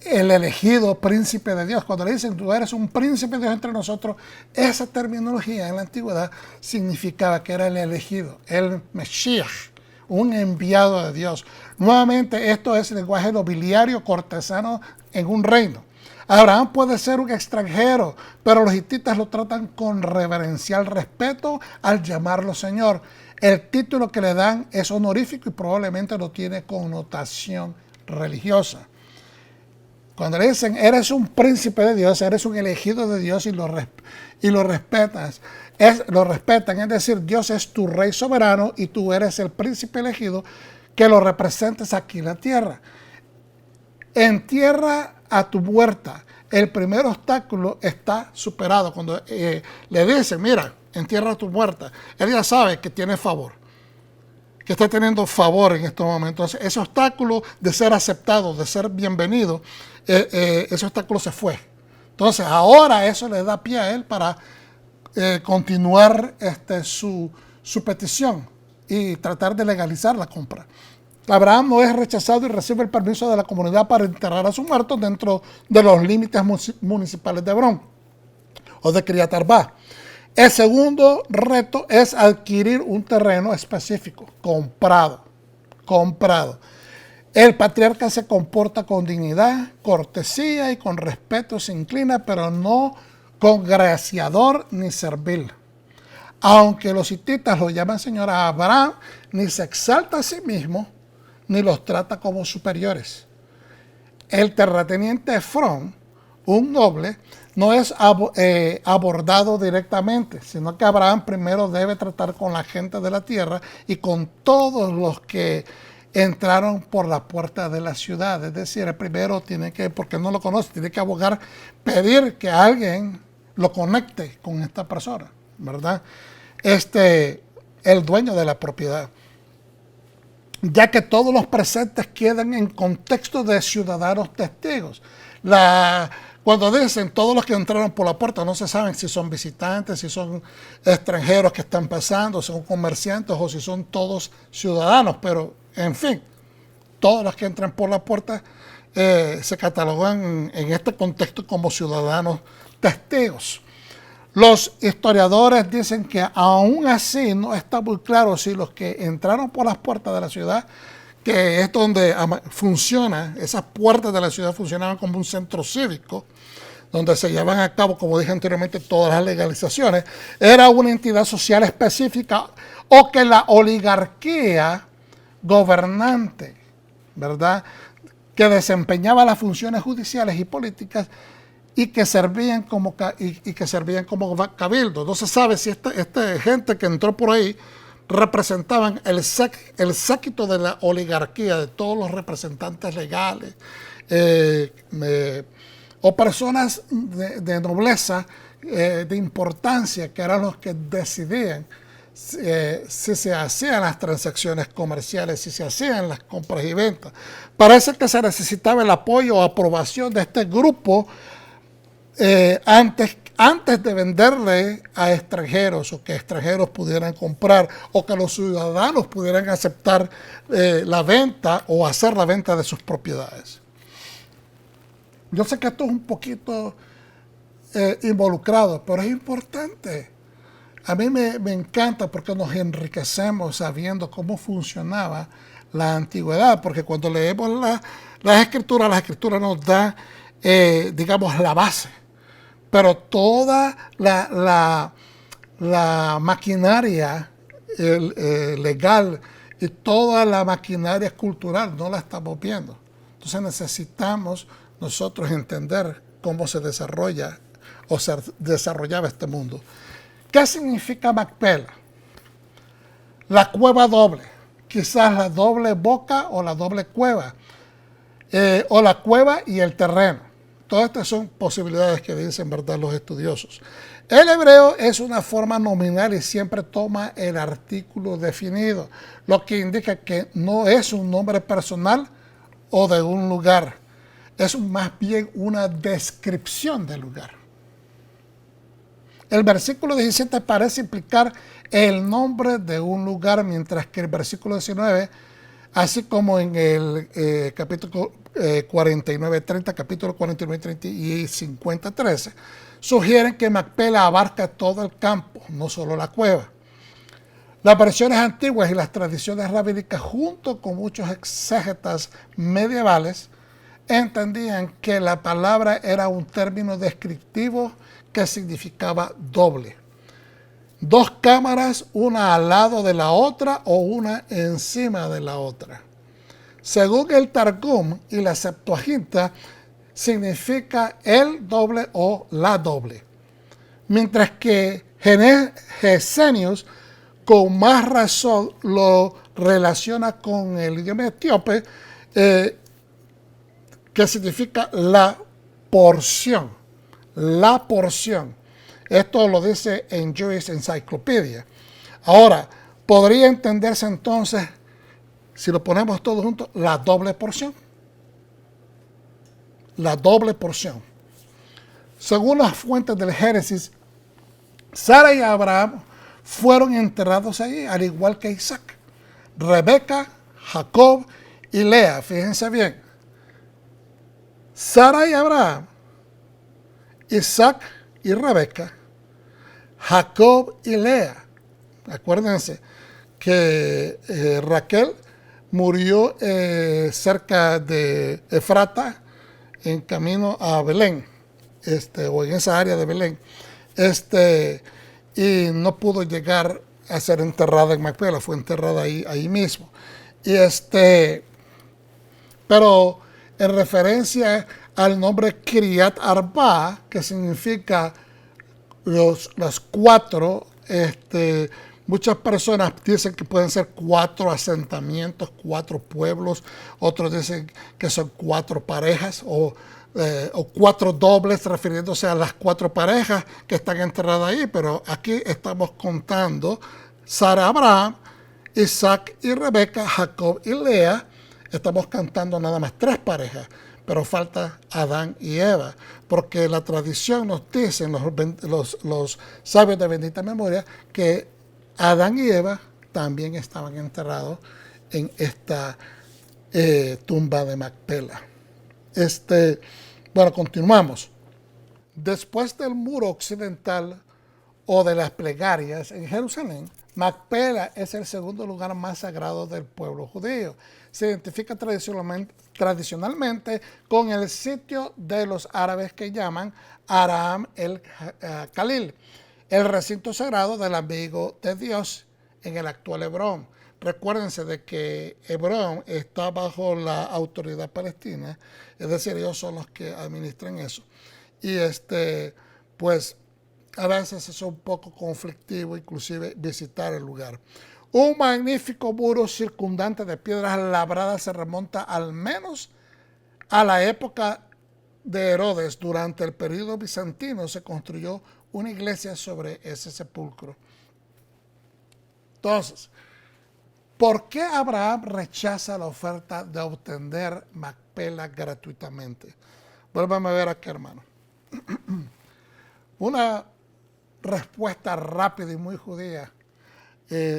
el elegido príncipe de Dios. Cuando le dicen tú eres un príncipe de Dios entre nosotros, esa terminología en la antigüedad significaba que era el elegido, el Mesías, un enviado de Dios. Nuevamente, esto es lenguaje nobiliario cortesano en un reino. Abraham puede ser un extranjero, pero los hititas lo tratan con reverencial respeto al llamarlo Señor. El título que le dan es honorífico y probablemente no tiene connotación religiosa. Cuando le dicen, eres un príncipe de Dios, eres un elegido de Dios y lo respetas, lo respetan, es decir, Dios es tu rey soberano y tú eres el príncipe elegido que lo representes aquí en la tierra. Entierra a tu huerta. El primer obstáculo está superado. Cuando le dicen, mira, entierra a tu huerta, él ya sabe que tiene favor, que está teniendo favor en estos momentos. Entonces, ese obstáculo de ser aceptado, de ser bienvenido, ese obstáculo se fue. Entonces, ahora eso le da pie a él para continuar su petición y tratar de legalizar la compra. Abraham no es rechazado y recibe el permiso de la comunidad para enterrar a su muerto dentro de los límites municipales de Hebrón o de Kiriat Arba. El segundo reto es adquirir un terreno específico, comprado. El patriarca se comporta con dignidad, cortesía y con respeto, se inclina, pero no congraciador ni servil. Aunque los hititas lo llaman señor, a Abraham ni se exalta a sí mismo, ni los trata como superiores. El terrateniente Efrón, un noble, no es abordado directamente, sino que Abraham primero debe tratar con la gente de la tierra y con todos los que entraron por la puerta de la ciudad. Es decir, el primero tiene que, porque no lo conoce, tiene que abogar, pedir que alguien lo conecte con esta persona, ¿verdad? El dueño de la propiedad. Ya que todos los presentes quedan en contexto de ciudadanos testigos. Cuando dicen todos los que entraron por la puerta, no se saben si son visitantes, si son extranjeros que están pasando, si son comerciantes o si son todos ciudadanos, pero en fin, todos los que entran por la puerta se catalogan en este contexto como ciudadanos testigos. Los historiadores dicen que aún así no está muy claro si los que entraron por las puertas de la ciudad, que es donde funciona, esas puertas de la ciudad funcionaban como un centro cívico, donde se llevan a cabo, como dije anteriormente, todas las legalizaciones, era una entidad social específica o que la oligarquía gobernante, ¿verdad?, que desempeñaba las funciones judiciales y políticas y que servían como cabildo. No se sabe si esta gente que entró por ahí representaban el séquito de la oligarquía, de todos los representantes legales, o personas de nobleza, de importancia, que eran los que decidían si se hacían las transacciones comerciales, si se hacían las compras y ventas. Parece que se necesitaba el apoyo o aprobación de este grupo antes de venderle a extranjeros, o que extranjeros pudieran comprar, o que los ciudadanos pudieran aceptar la venta o hacer la venta de sus propiedades. Yo sé que esto es un poquito involucrado, pero es importante. A mí me encanta porque nos enriquecemos sabiendo cómo funcionaba la antigüedad, porque cuando leemos las escrituras nos da, digamos, la base. Pero toda la maquinaria legal y toda la maquinaria cultural no la estamos viendo. Entonces necesitamos nosotros entender cómo se desarrolla o se desarrollaba este mundo. ¿Qué significa Macpela? La cueva doble, quizás la doble boca o la doble cueva, o la cueva y el terreno. Todas estas son posibilidades que dicen, ¿verdad?, los estudiosos. El hebreo es una forma nominal y siempre toma el artículo definido, lo que indica que no es un nombre personal o de un lugar. Es más bien una descripción del lugar. El versículo 17 parece implicar el nombre de un lugar, mientras que el versículo 19, así como en el capítulo 49:30, capítulo 49:30 y 50:13, sugieren que Macpela abarca todo el campo, no solo la cueva. Las versiones antiguas y las tradiciones rabínicas, junto con muchos exégetas medievales, entendían que la palabra era un término descriptivo que significaba doble. Dos cámaras, una al lado de la otra o una encima de la otra. Según el Targum y la Septuaginta, significa el doble o la doble. Mientras que Gesenius, con más razón, lo relaciona con el idioma etíope, que significa la porción. La porción. Esto lo dice en Jewish Encyclopedia. Ahora, podría entenderse entonces, si lo ponemos todo junto, la doble porción. La doble porción. Según las fuentes del Génesis, Sara y Abraham fueron enterrados allí, al igual que Isaac, Rebeca, Jacob y Lea. Fíjense bien. Sara y Abraham, Isaac y Rebeca, Jacob y Lea. Acuérdense que Raquel murió cerca de Efrata, en camino a Belén, o en esa área de Belén, y no pudo llegar a ser enterrada en Macpela, fue enterrada ahí mismo. Pero en referencia al nombre Kiriat Arba, que significa los cuatro, muchas personas dicen que pueden ser 4 asentamientos, 4 pueblos, otros dicen que son 4 parejas o 4 dobles, refiriéndose a las 4 parejas que están enterradas ahí, pero aquí estamos contando Sara, Abraham, Isaac y Rebeca, Jacob y Lea. Estamos cantando nada más 3 parejas, pero falta Adán y Eva, porque la tradición nos dice, los sabios de bendita memoria, que Adán y Eva también estaban enterrados en esta tumba de Macpela. Bueno, continuamos. Después del muro occidental o de las plegarias en Jerusalén, Macpela es el segundo lugar más sagrado del pueblo judío. Se identifica tradicionalmente con el sitio de los árabes que llaman Aram el Khalil, el recinto sagrado del amigo de Dios en el actual Hebrón. Recuérdense de que Hebrón está bajo la autoridad palestina, es decir, ellos son los que administran eso. Y pues a veces es un poco conflictivo inclusive visitar el lugar. Un magnífico muro circundante de piedras labradas se remonta al menos a la época de Herodes. Durante el periodo bizantino se construyó una iglesia sobre ese sepulcro. Entonces, ¿por qué Abraham rechaza la oferta de obtener Macpela gratuitamente? Vuélvame a ver aquí, hermano. Una respuesta rápida y muy judía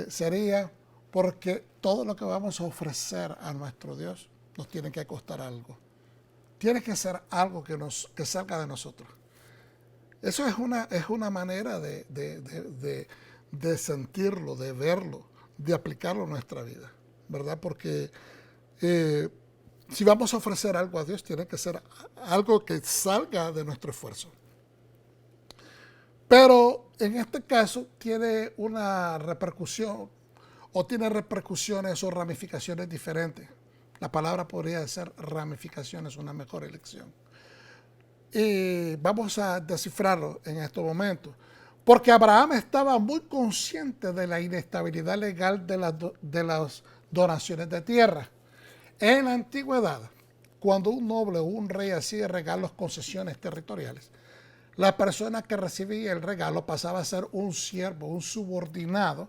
sería porque todo lo que vamos a ofrecer a nuestro Dios nos tiene que costar algo. Tiene que ser algo que salga de nosotros. Eso es una manera de sentirlo, de verlo, de aplicarlo en nuestra vida, ¿verdad? Porque si vamos a ofrecer algo a Dios, tiene que ser algo que salga de nuestro esfuerzo. Pero en este caso tiene una repercusión o tiene repercusiones o ramificaciones diferentes. La palabra podría ser ramificaciones, una mejor elección. Y vamos a descifrarlo en estos momentos. Porque Abraham estaba muy consciente de la inestabilidad legal de las donaciones de tierra. En la antigüedad, cuando un noble o un rey hacía regalos, concesiones territoriales, la persona que recibía el regalo pasaba a ser un siervo, un subordinado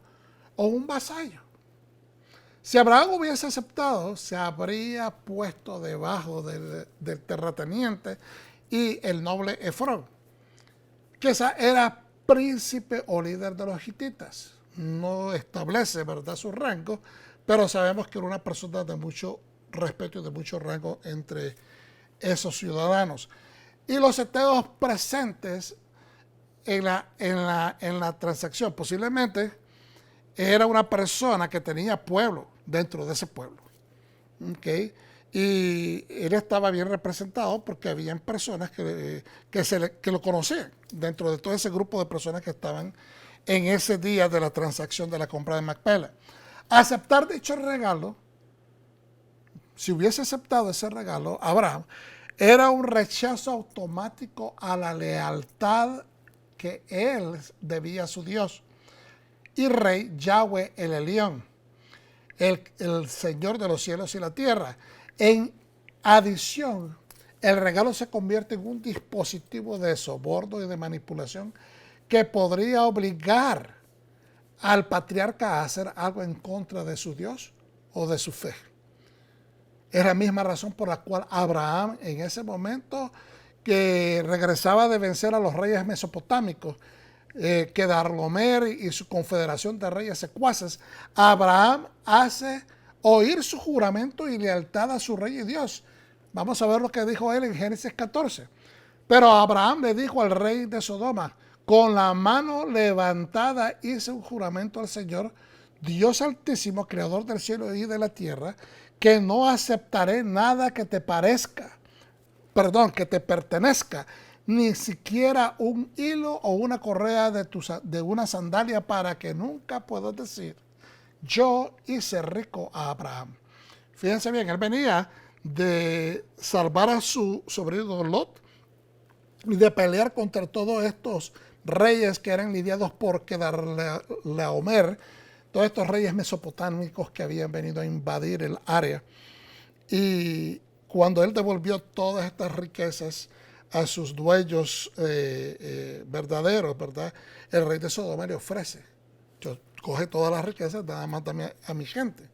o un vasallo. Si Abraham hubiese aceptado, se habría puesto debajo del terrateniente y el noble Efrón, que era príncipe o líder de los hititas. No establece, ¿verdad?, su rango, pero sabemos que era una persona de mucho respeto y de mucho rango entre esos ciudadanos. Y los heteos presentes en la transacción, posiblemente era una persona que tenía pueblo dentro de ese pueblo. ¿Okay? Y él estaba bien representado porque habían personas que lo conocían dentro de todo ese grupo de personas que estaban en ese día de la transacción de la compra de Macpela. Aceptar dicho regalo, si hubiese aceptado ese regalo, Abraham, era un rechazo automático a la lealtad que él debía a su Dios y rey Yahweh el Elión, el Señor de los cielos y la tierra. En adición, el regalo se convierte en un dispositivo de soborno y de manipulación que podría obligar al patriarca a hacer algo en contra de su Dios o de su fe. Es la misma razón por la cual Abraham en ese momento que regresaba de vencer a los reyes mesopotámicos, que Darlomer y su confederación de reyes secuaces, Abraham hace oír su juramento y lealtad a su rey y Dios. Vamos a ver lo que dijo él en Génesis 14. Pero Abraham le dijo al rey de Sodoma: con la mano levantada hice un juramento al Señor, Dios Altísimo, Creador del cielo y de la tierra, que no aceptaré nada que te pertenezca, ni siquiera un hilo o una correa de una sandalia, para que nunca puedas decir: yo hice rico a Abraham. Fíjense bien, él venía de salvar a su sobrino Lot y de pelear contra todos estos reyes que eran lidiados por Kedorlaomer, todos estos reyes mesopotámicos que habían venido a invadir el área. Y cuando él devolvió todas estas riquezas a sus dueños verdaderos, ¿verdad?, el rey de Sodoma le ofrece: yo coge todas las riquezas, nada más dame a mi gente.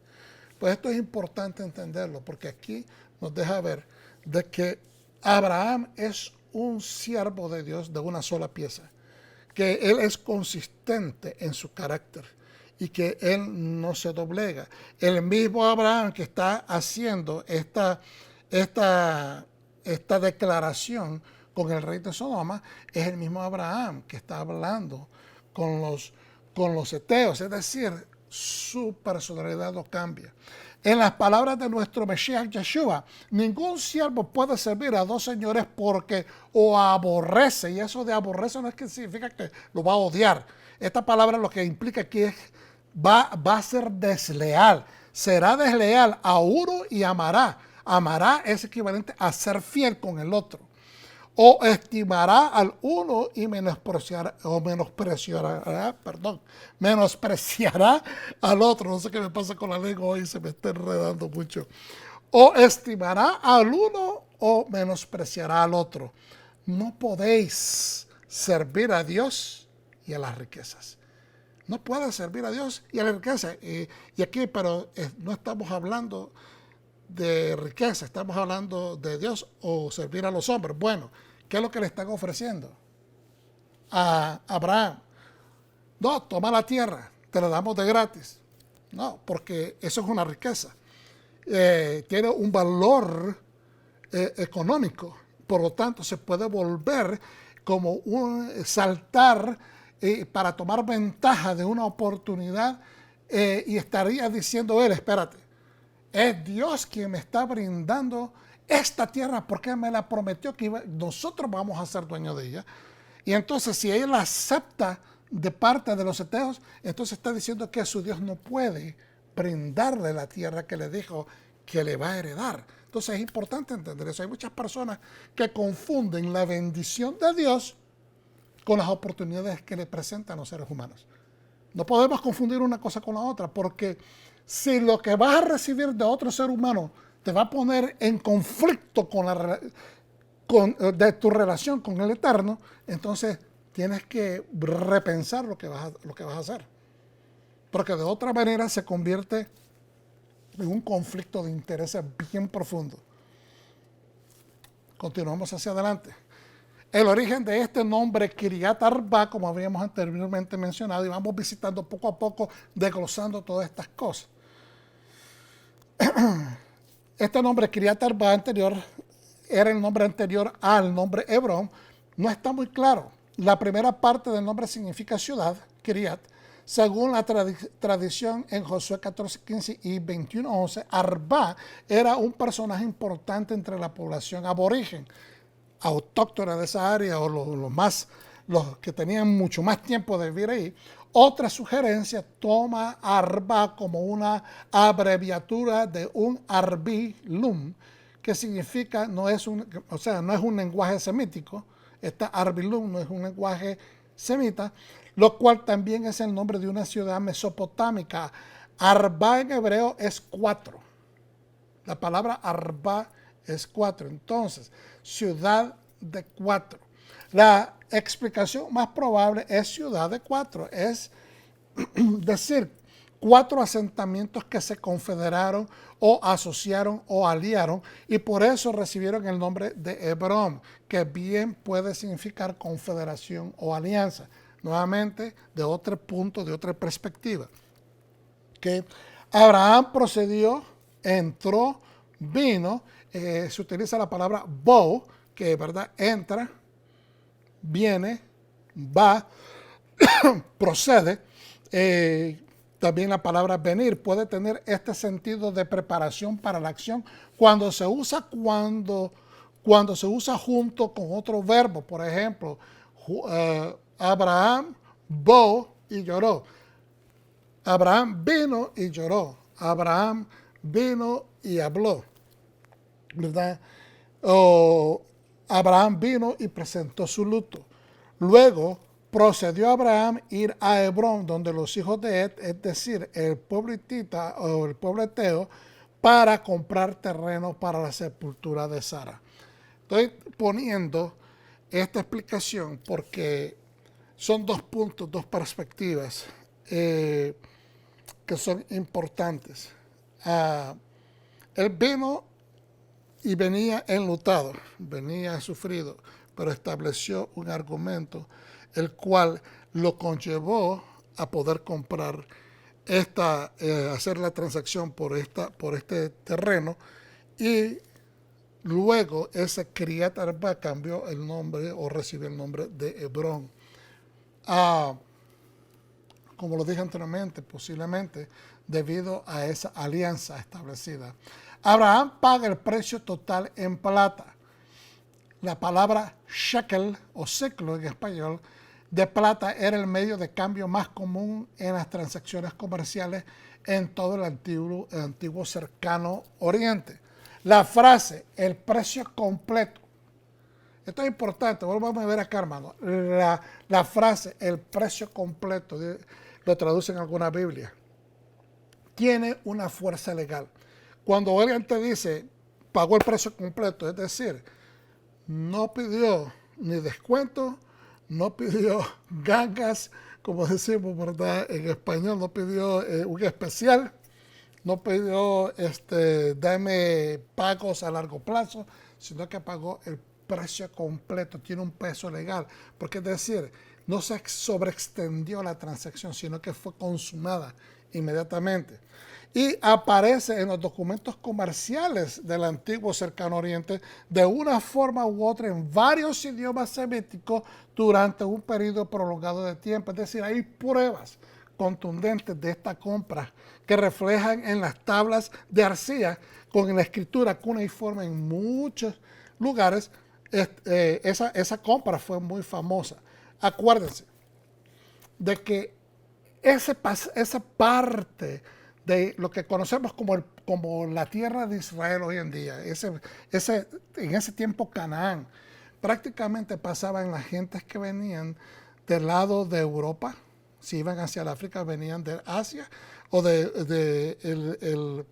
Pues esto es importante entenderlo, porque aquí nos deja ver de que Abraham es un siervo de Dios de una sola pieza, que él es consistente en su carácter y que él no se doblega. El mismo Abraham que está haciendo esta declaración con el rey de Sodoma es el mismo Abraham que está hablando con los heteos, es decir, su personalidad no cambia. En las palabras de nuestro Mesías Yeshua, ningún siervo puede servir a dos señores porque o aborrece, y eso de aborrece no es que significa que lo va a odiar. Esta palabra lo que implica aquí es va a ser desleal, será desleal a uno y amará. Amará es equivalente a ser fiel con el otro. O estimará al uno y menospreciará al otro. No sé qué me pasa con la lengua hoy, se me está enredando mucho. O estimará al uno o menospreciará al otro. No podéis servir a Dios y a las riquezas. No puedes servir a Dios y a la riqueza. Y aquí, pero no estamos hablando de riqueza, estamos hablando de Dios o servir a los hombres. Bueno, ¿qué es lo que le están ofreciendo a Abraham? No, toma la tierra, te la damos de gratis. No, porque eso es una riqueza. Tiene un valor económico, por lo tanto se puede volver como un saltar para tomar ventaja de una oportunidad y estaría diciendo él, espérate, es Dios quien me está brindando esta tierra porque me la prometió que nosotros vamos a ser dueños de ella. Y entonces si él la acepta de parte de los heteos, entonces está diciendo que su Dios no puede brindarle la tierra que le dijo que le va a heredar. Entonces es importante entender eso. Hay muchas personas que confunden la bendición de Dios con las oportunidades que le presentan los seres humanos. No podemos confundir una cosa con la otra, porque si lo que vas a recibir de otro ser humano te va a poner en conflicto de tu relación con el Eterno, entonces tienes que repensar lo que vas a hacer. Porque de otra manera se convierte en un conflicto de intereses bien profundo. Continuamos hacia adelante. El origen de este nombre Kiriat Arba, como habíamos anteriormente mencionado, y vamos visitando poco a poco, desglosando todas estas cosas. Este nombre Kiriat Arba anterior era el nombre anterior al nombre Hebrón. No está muy claro. La primera parte del nombre significa ciudad, Kiriat. Según la tradición en Josué 14:15 y 21:11, Arba era un personaje importante entre la población aborigen, autóctona de esa área, o los que tenían mucho más tiempo de vivir ahí. Otra sugerencia toma Arba como una abreviatura de un Arbilum, que significa, no es un lenguaje semítico. Esta Arbilum no es un lenguaje semita, lo cual también es el nombre de una ciudad mesopotámica. Arba en hebreo es 4. La palabra Arba es 4. Entonces, ciudad de 4. La explicación más probable es ciudad de 4. Es decir, 4 asentamientos que se confederaron o asociaron o aliaron y por eso recibieron el nombre de Hebrón, que bien puede significar confederación o alianza. Nuevamente, de otro punto, de otra perspectiva. Que Abraham procedió, entró, vino, se utiliza la palabra bo, que verdad entra, viene, va, procede. También la palabra venir puede tener este sentido de preparación para la acción cuando se usa junto con otro verbo. Por ejemplo, Abraham bo y lloró. Abraham vino y lloró. Abraham vino y habló, ¿verdad? O Abraham vino y presentó su luto. Luego procedió Abraham a ir a Hebrón, donde los hijos de Ed, es decir, el pueblo hitita o el pueblo eteo, para comprar terreno para la sepultura de Sara. Estoy poniendo esta explicación porque son dos puntos, dos perspectivas que son importantes. Él vino y venía enlutado, venía sufrido, pero estableció un argumento el cual lo conllevó a poder comprar hacer la transacción por este terreno, y luego ese Kiriat Arba cambió el nombre o recibió el nombre de Hebrón. Como lo dije anteriormente, posiblemente debido a esa alianza establecida. Abraham paga el precio total en plata. La palabra shekel o siclo en español de plata era el medio de cambio más común en las transacciones comerciales en todo el antiguo cercano oriente. La frase, el precio completo. Esto es importante, vamos a ver acá, hermano. La frase, el precio completo, lo traduce en alguna Biblia, tiene una fuerza legal. Cuando alguien te dice, pagó el precio completo, es decir, no pidió ni descuento, no pidió gangas, como decimos, ¿verdad? En español, no pidió un especial, no pidió dame pagos a largo plazo, sino que pagó el precio completo, tiene un peso legal, porque es decir, no se sobreextendió la transacción, sino que fue consumada inmediatamente. Y aparece en los documentos comerciales del antiguo cercano oriente de una forma u otra en varios idiomas semíticos durante un periodo prolongado de tiempo. Es decir, hay pruebas contundentes de esta compra que reflejan en las tablas de arcilla con la escritura cuneiforme en muchos lugares. Esa compra fue muy famosa. Acuérdense de que esa parte de lo que conocemos como la tierra de Israel hoy en día, en ese tiempo Canaán, prácticamente pasaban las gentes que venían del lado de Europa, si iban hacia el África, venían de Asia o el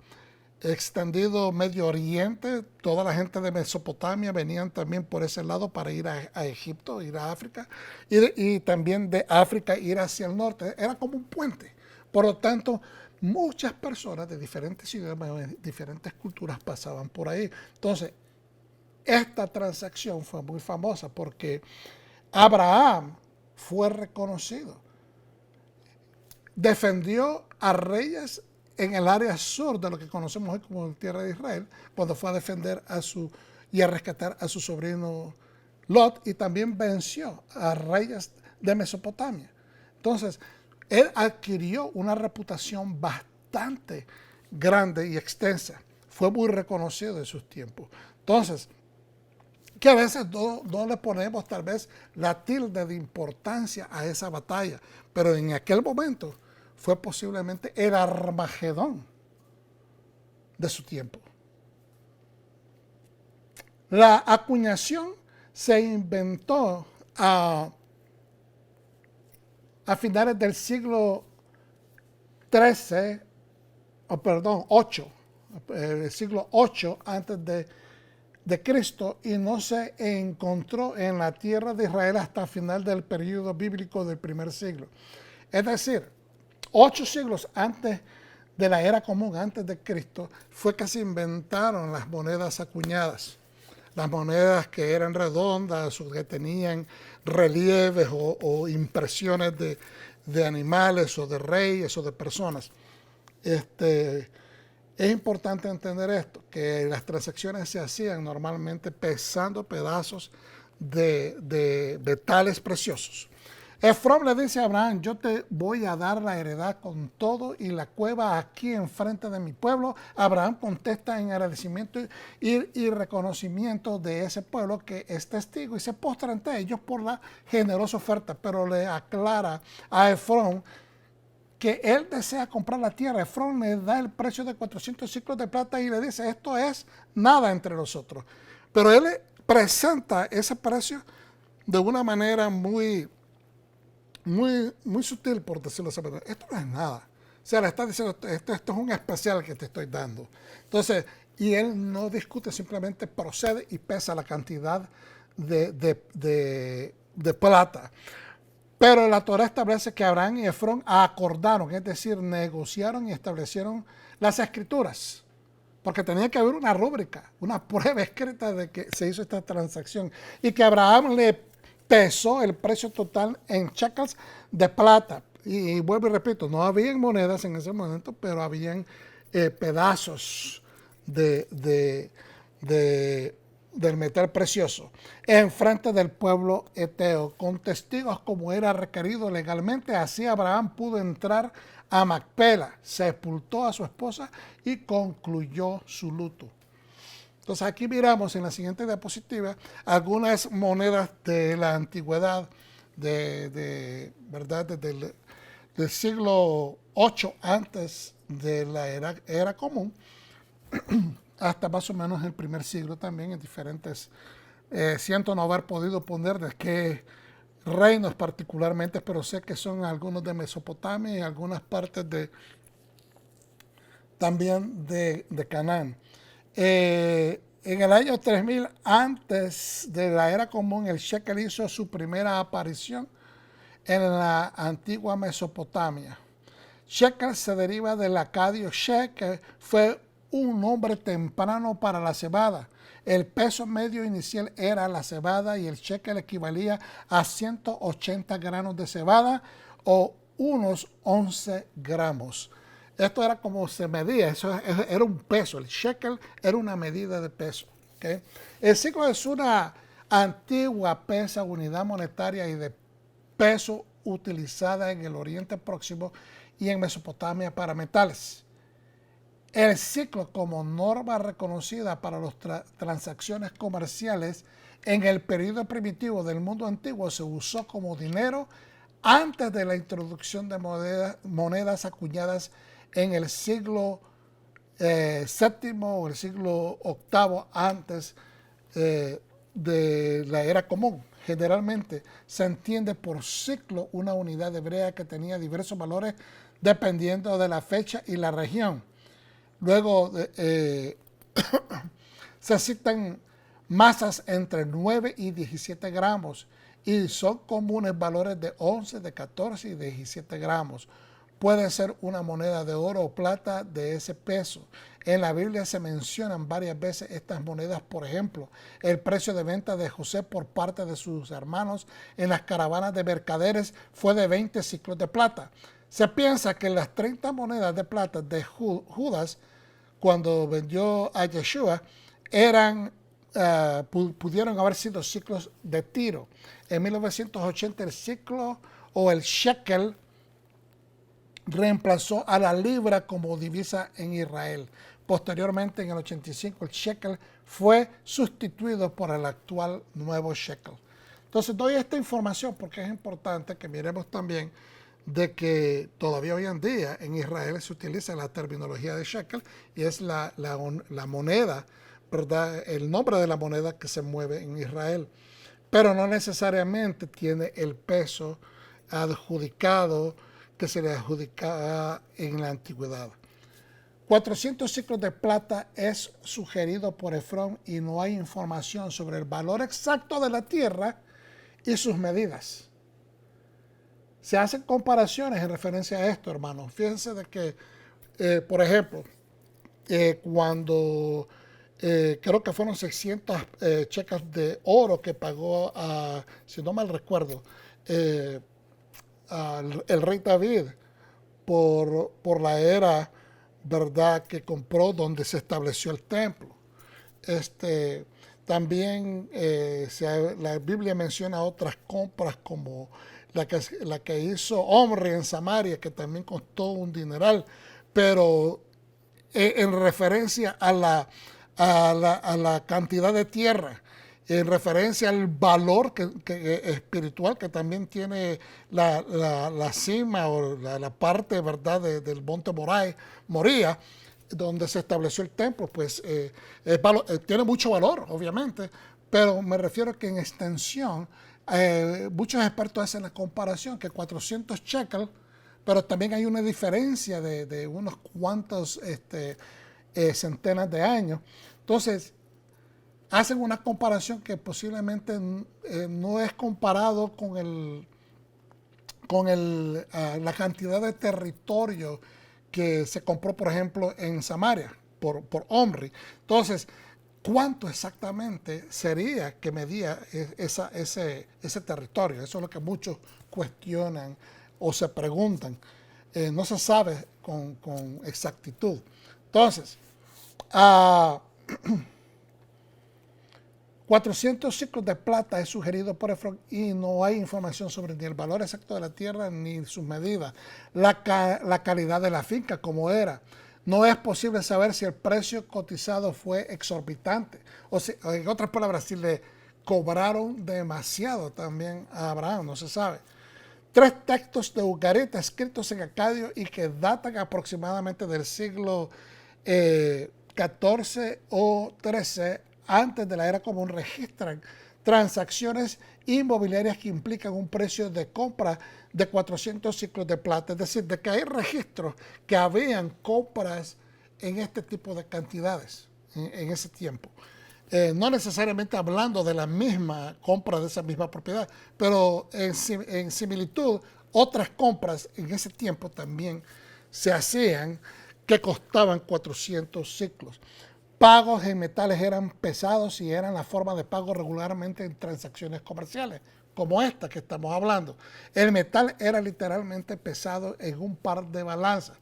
extendido Medio Oriente. Toda la gente de Mesopotamia venían también por ese lado para ir a Egipto, ir a África, y también de África ir hacia el norte. Era como un puente. Por lo tanto, muchas personas de diferentes idiomas, diferentes culturas pasaban por ahí. Entonces, esta transacción fue muy famosa porque Abraham fue reconocido. Defendió a reyes en el área sur de lo que conocemos hoy como tierra de Israel, cuando fue a defender y a rescatar a su sobrino Lot, y también venció a reyes de Mesopotamia. Entonces, él adquirió una reputación bastante grande y extensa. Fue muy reconocido en sus tiempos. Entonces, que a veces no le ponemos tal vez la tilde de importancia a esa batalla, pero en aquel momento fue posiblemente el Armagedón de su tiempo. La acuñación se inventó a finales del siglo XIII, el siglo VIII antes de Cristo, y no se encontró en la tierra de Israel hasta final del periodo bíblico del primer siglo. Es decir, 8 siglos antes de la era común, antes de Cristo, fue que se inventaron las monedas acuñadas. Las monedas que eran redondas o que tenían relieves o impresiones de animales o de reyes o de personas. Es importante entender esto, que las transacciones se hacían normalmente pesando pedazos de metales preciosos. Efrón le dice a Abraham, yo te voy a dar la heredad con todo y la cueva aquí enfrente de mi pueblo. Abraham contesta en agradecimiento y reconocimiento de ese pueblo que es testigo y se postra ante ellos por la generosa oferta, pero le aclara a Efrón que él desea comprar la tierra. Efrón le da el precio de 400 ciclos de plata y le dice, esto es nada entre nosotros. Pero él presenta ese precio de una manera muy sutil, por decirlo así. Esto no es nada. O sea, le está diciendo, esto es un especial que te estoy dando. Entonces, y él no discute, simplemente procede y pesa la cantidad de plata. Pero la Torah establece que Abraham y Efrón acordaron, es decir, negociaron y establecieron las escrituras, porque tenía que haber una rúbrica, una prueba escrita de que se hizo esta transacción, y que Abraham le pesó el precio total en shekels de plata. Y vuelvo y repito, no habían monedas en ese momento, pero habían pedazos de, de, de, del metal precioso en frente del pueblo eteo, con testigos como era requerido legalmente. Así Abraham pudo entrar a Macpela, sepultó a su esposa y concluyó su luto. Entonces aquí miramos en la siguiente diapositiva algunas monedas de la antigüedad, ¿verdad? Desde del siglo VIII antes de la era común, hasta más o menos el primer siglo también, en diferentes, siento no haber podido poner de qué reinos particularmente, pero sé que son algunos de Mesopotamia y algunas partes también de Canaán. En el año 3000 antes de la era común, el shekel hizo su primera aparición en la antigua Mesopotamia. Shekel se deriva del acadio she, que fue un nombre temprano para la cebada. El peso medio inicial era la cebada y el shekel equivalía a 180 granos de cebada o unos 11 gramos. Esto era como se medía, eso era un peso. El shekel era una medida de peso. ¿Okay? El siglo es una antigua pesa, unidad monetaria y de peso utilizada en el Oriente Próximo y en Mesopotamia para metales. El ciclo como norma reconocida para las transacciones comerciales en el periodo primitivo del mundo antiguo se usó como dinero antes de la introducción de monedas acuñadas en el siglo séptimo o el siglo octavo antes de la era común. Generalmente se entiende por ciclo una unidad hebrea que tenía diversos valores dependiendo de la fecha y la región. Luego se citan masas entre 9 y 17 gramos y son comunes valores de 11, de 14 y de 17 gramos. Puede ser una moneda de oro o plata de ese peso. En la Biblia se mencionan varias veces estas monedas. Por ejemplo, el precio de venta de José por parte de sus hermanos en las caravanas de mercaderes fue de 20 ciclos de plata. Se piensa que las 30 monedas de plata de Judas, cuando vendió a Yeshua, pudieron haber sido ciclos de Tiro. En 1980 el ciclo o el shekel reemplazó a la libra como divisa en Israel. Posteriormente, en el 85, el shekel fue sustituido por el actual nuevo shekel. Entonces, doy esta información porque es importante que miremos también de que todavía hoy en día en Israel se utiliza la terminología de shekel y es la moneda, ¿verdad? El nombre de la moneda que se mueve en Israel, pero no necesariamente tiene el peso adjudicado que se le adjudicaba en la antigüedad. 400 ciclos de plata es sugerido por Efrón y no hay información sobre el valor exacto de la tierra y sus medidas. Se hacen comparaciones en referencia a esto, hermanos. Fíjense de que, por ejemplo, cuando creo que fueron 600 checas de oro que pagó, si no mal recuerdo, el rey David por la era, ¿verdad?, que compró donde se estableció el templo. También la Biblia menciona otras compras como la que hizo Omri en Samaria, que también costó un dineral, pero en referencia a la cantidad de tierra, en referencia al valor espiritual que también tiene la cima o la parte, ¿verdad?, del monte Moría, donde se estableció el templo, pues tiene mucho valor, obviamente, pero me refiero que en extensión, muchos expertos hacen la comparación que 400 shekel, pero también hay una diferencia de unos cuantos centenas de años. Entonces, hacen una comparación que posiblemente no es comparado con la cantidad de territorio que se compró, por ejemplo, en Samaria por Omri. Entonces, ¿cuánto exactamente sería que medía ese territorio? Eso es lo que muchos cuestionan o se preguntan. No se sabe con exactitud. Entonces, 400 ciclos de plata es sugerido por Efron y no hay información sobre ni el valor exacto de la tierra ni sus medidas, la calidad de la finca, como era. No es posible saber si el precio cotizado fue exorbitante. O sea, en otras palabras, si le cobraron demasiado también a Abraham, no se sabe. 3 textos de Ugarit escritos en acadio y que datan aproximadamente del siglo XIV o XIII antes de la era común registran transacciones inmobiliarias que implican un precio de compra de 400 ciclos de plata. Es decir, de que hay registros que habían compras en este tipo de cantidades en ese tiempo. No necesariamente hablando de la misma compra de esa misma propiedad, pero en similitud, otras compras en ese tiempo también se hacían que costaban 400 ciclos. Pagos en metales eran pesados y eran la forma de pago regularmente en transacciones comerciales, como esta que estamos hablando. El metal era literalmente pesado en un par de balanzas.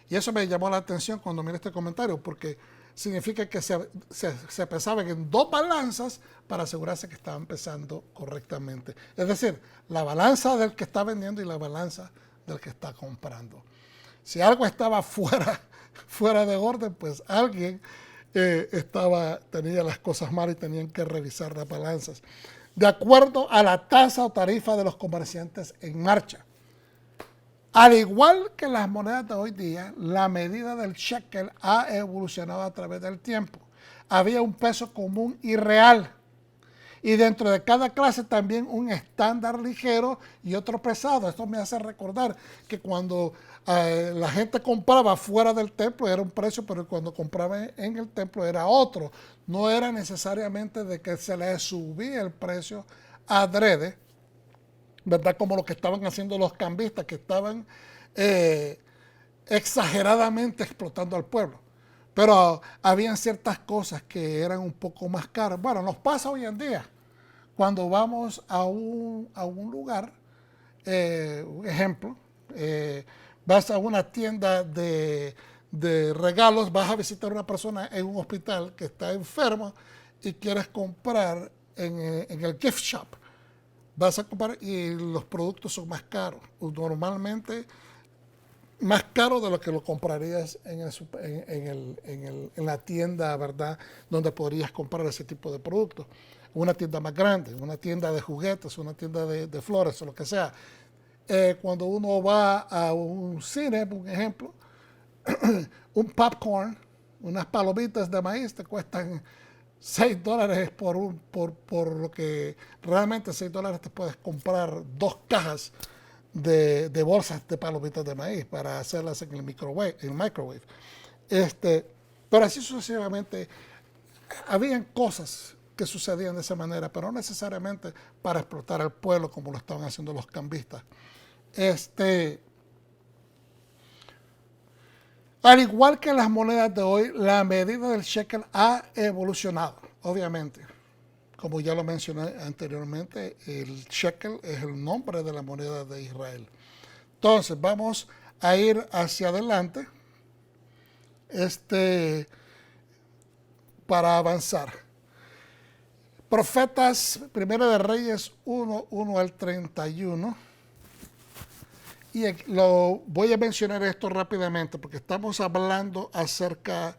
Y eso me llamó la atención cuando miré este comentario, porque significa que se pesaban en 2 balanzas para asegurarse que estaban pesando correctamente. Es decir, la balanza del que está vendiendo y la balanza del que está comprando. Si algo estaba fuera de orden, pues alguien tenía las cosas mal y tenían que revisar las balanzas. De acuerdo a la tasa o tarifa de los comerciantes en marcha. Al igual que las monedas de hoy día, la medida del shekel ha evolucionado a través del tiempo. Había un peso común y real. Y dentro de cada clase también un estándar ligero y otro pesado. Esto me hace recordar que cuando la gente compraba fuera del templo era un precio, pero cuando compraba en el templo era otro. No era necesariamente de que se le subía el precio adrede, ¿verdad? Como lo que estaban haciendo los cambistas, que estaban exageradamente explotando al pueblo. Pero habían ciertas cosas que eran un poco más caras. Bueno, nos pasa hoy en día. Cuando vamos a un lugar, un ejemplo, vas a una tienda de regalos, vas a visitar a una persona en un hospital que está enferma y quieres comprar en el gift shop. Vas a comprar y los productos son más caros. Normalmente más caro de lo que lo comprarías en la tienda, ¿verdad? Donde podrías comprar ese tipo de productos. Una tienda más grande, una tienda de juguetes, una tienda de flores o lo que sea. Cuando uno va a un cine, por ejemplo, un popcorn, unas palomitas de maíz te cuestan $6 por lo que realmente $6 te puedes comprar 2 cajas de bolsas de palomitas de maíz para hacerlas en el microwave. Pero así sucesivamente, habían cosas que sucedían de esa manera, pero no necesariamente para explotar al pueblo como lo estaban haciendo los cambistas. Al igual que las monedas de hoy, la medida del shekel ha evolucionado, obviamente. Como ya lo mencioné anteriormente, el shekel es el nombre de la moneda de Israel. Entonces, vamos a ir hacia adelante para avanzar. Profetas, Primera de Reyes 1 al 31. Y voy a mencionar esto rápidamente porque estamos hablando acerca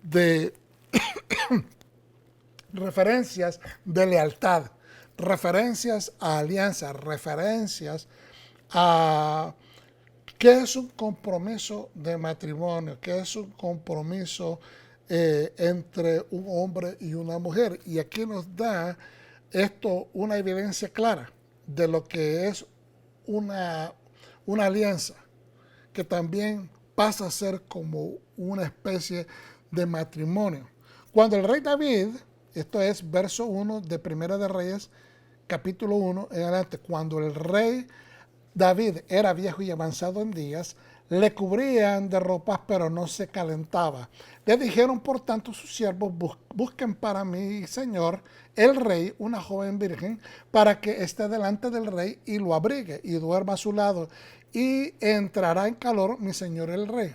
de referencias de lealtad, referencias a alianzas, referencias a qué es un compromiso de matrimonio, qué es un compromiso entre un hombre y una mujer. Y aquí nos da esto una evidencia clara de lo que es una alianza, que también pasa a ser como una especie de matrimonio. Cuando el rey David, esto es verso 1 de Primera de Reyes, capítulo 1 en adelante, cuando el rey David era viejo y avanzado en días, le cubrían de ropas, pero no se calentaba. Le dijeron, por tanto, sus siervos, busquen para mi señor, el rey, una joven virgen, para que esté delante del rey y lo abrigue y duerma a su lado. Y entrará en calor mi señor el rey.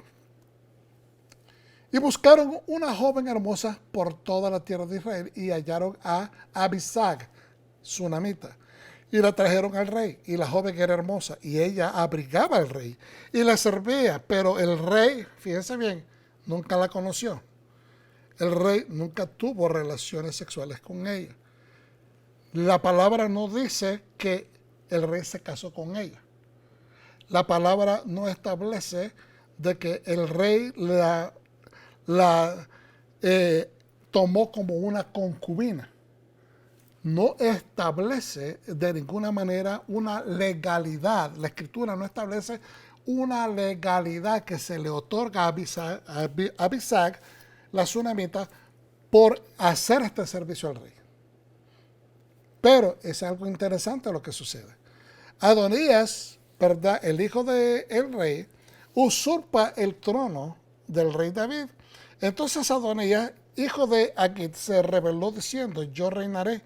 Y buscaron una joven hermosa por toda la tierra de Israel y hallaron a Abisag, sunamita. Y la trajeron al rey, y la joven era hermosa, y ella abrigaba al rey, y la servía, pero el rey, fíjense bien, nunca la conoció. El rey nunca tuvo relaciones sexuales con ella. La palabra no dice que el rey se casó con ella. La palabra no establece de que el rey la tomó como una concubina. No establece de ninguna manera una legalidad. La escritura no establece una legalidad que se le otorga a Abisag, la sunamita, por hacer este servicio al rey. Pero es algo interesante lo que sucede. Adonías, ¿verdad?, el hijo del rey, usurpa el trono del rey David. Entonces Adonías, hijo de Agit, se rebeló diciendo, yo reinaré.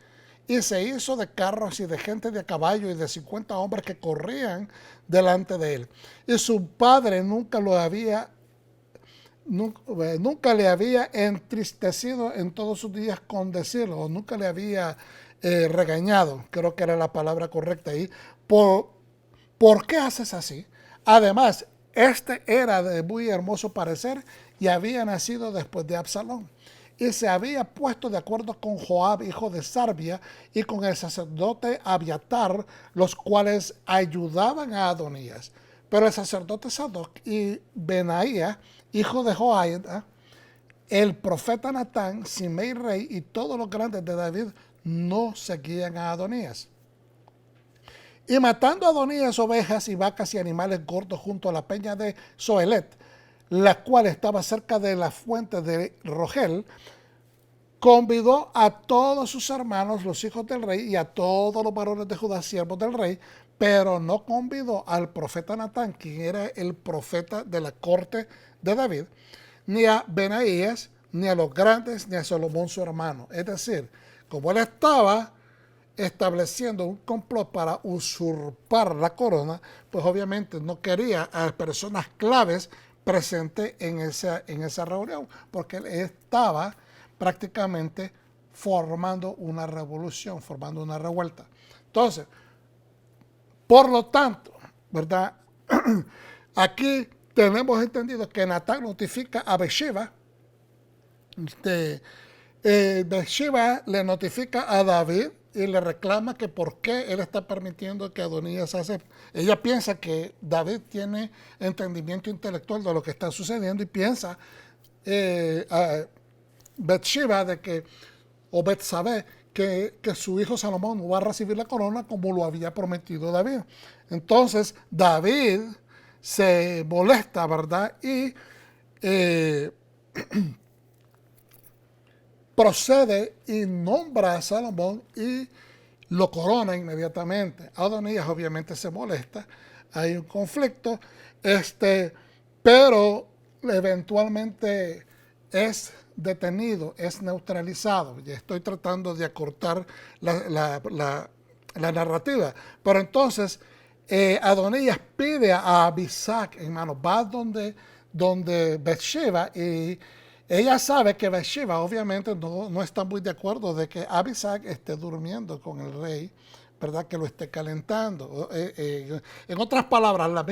Y se hizo de carros y de gente de a caballo y de 50 hombres que corrían delante de él. Y su padre nunca le había entristecido en todos sus días con decirlo, o nunca le había regañado, creo que era la palabra correcta ahí. ¿Por qué haces así? Además, este era de muy hermoso parecer y había nacido después de Absalón. Y se había puesto de acuerdo con Joab, hijo de Sarbia, y con el sacerdote Abiatar, los cuales ayudaban a Adonías. Pero el sacerdote Sadoc y Benaía, hijo de Joiada, el profeta Natán, Simei rey y todos los grandes de David no seguían a Adonías. Y matando a Adonías ovejas y vacas y animales gordos junto a la peña de Zoelet, la cual estaba cerca de la fuente de Rogel, convidó a todos sus hermanos, los hijos del rey, y a todos los varones de Judá, siervos del rey, pero no convidó al profeta Natán, quien era el profeta de la corte de David, ni a Benaías, ni a los grandes, ni a Salomón su hermano. Es decir, como él estaba estableciendo un complot para usurpar la corona, pues obviamente no quería a las personas claves presentes en esa reunión, porque él estaba prácticamente formando una revolución, formando una revuelta. Entonces, por lo tanto, ¿verdad? Aquí tenemos entendido que Natán notifica a Bathsheba. Bathsheba le notifica a David y le reclama que por qué él está permitiendo que Adonías hace. Ella piensa que David tiene entendimiento intelectual de lo que está sucediendo y piensa a Bathsheba de que, o Betsabé, que su hijo Salomón no va a recibir la corona como lo había prometido David. Entonces David se molesta, ¿verdad? Y procede y nombra a Salomón y lo corona inmediatamente. Adonías obviamente se molesta, hay un conflicto, pero eventualmente es detenido, es neutralizado. Ya estoy tratando de acortar la narrativa. Pero entonces Adonías pide a Abisag, hermano, va donde Bathsheba, y ella sabe que Bathsheba obviamente no está muy de acuerdo de que Abisag esté durmiendo con el rey, ¿verdad? Que lo esté calentando. En otras palabras, la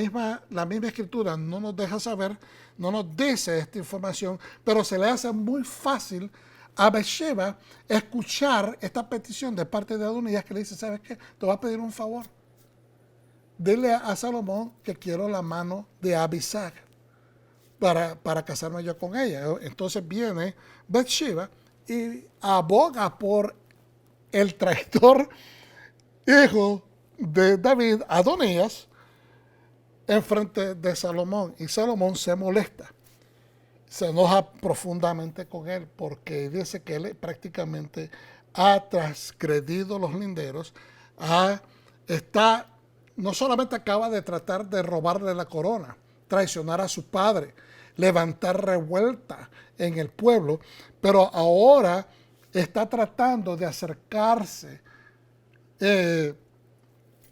misma escritura no nos deja saber, no nos dice esta información, pero se le hace muy fácil a Bathsheba escuchar esta petición de parte de Adonías, que le dice, ¿sabes qué? Te voy a pedir un favor. Dile a Salomón que quiero la mano de Abisag para casarme yo con ella. Entonces viene Bathsheba y aboga por el traidor hijo de David, Adonías, en frente de Salomón. Y Salomón se molesta, se enoja profundamente con él, porque dice que él prácticamente ha transgredido los linderos, no solamente acaba de tratar de robarle la corona, traicionar a su padre, levantar revuelta en el pueblo, pero ahora está tratando de acercarse,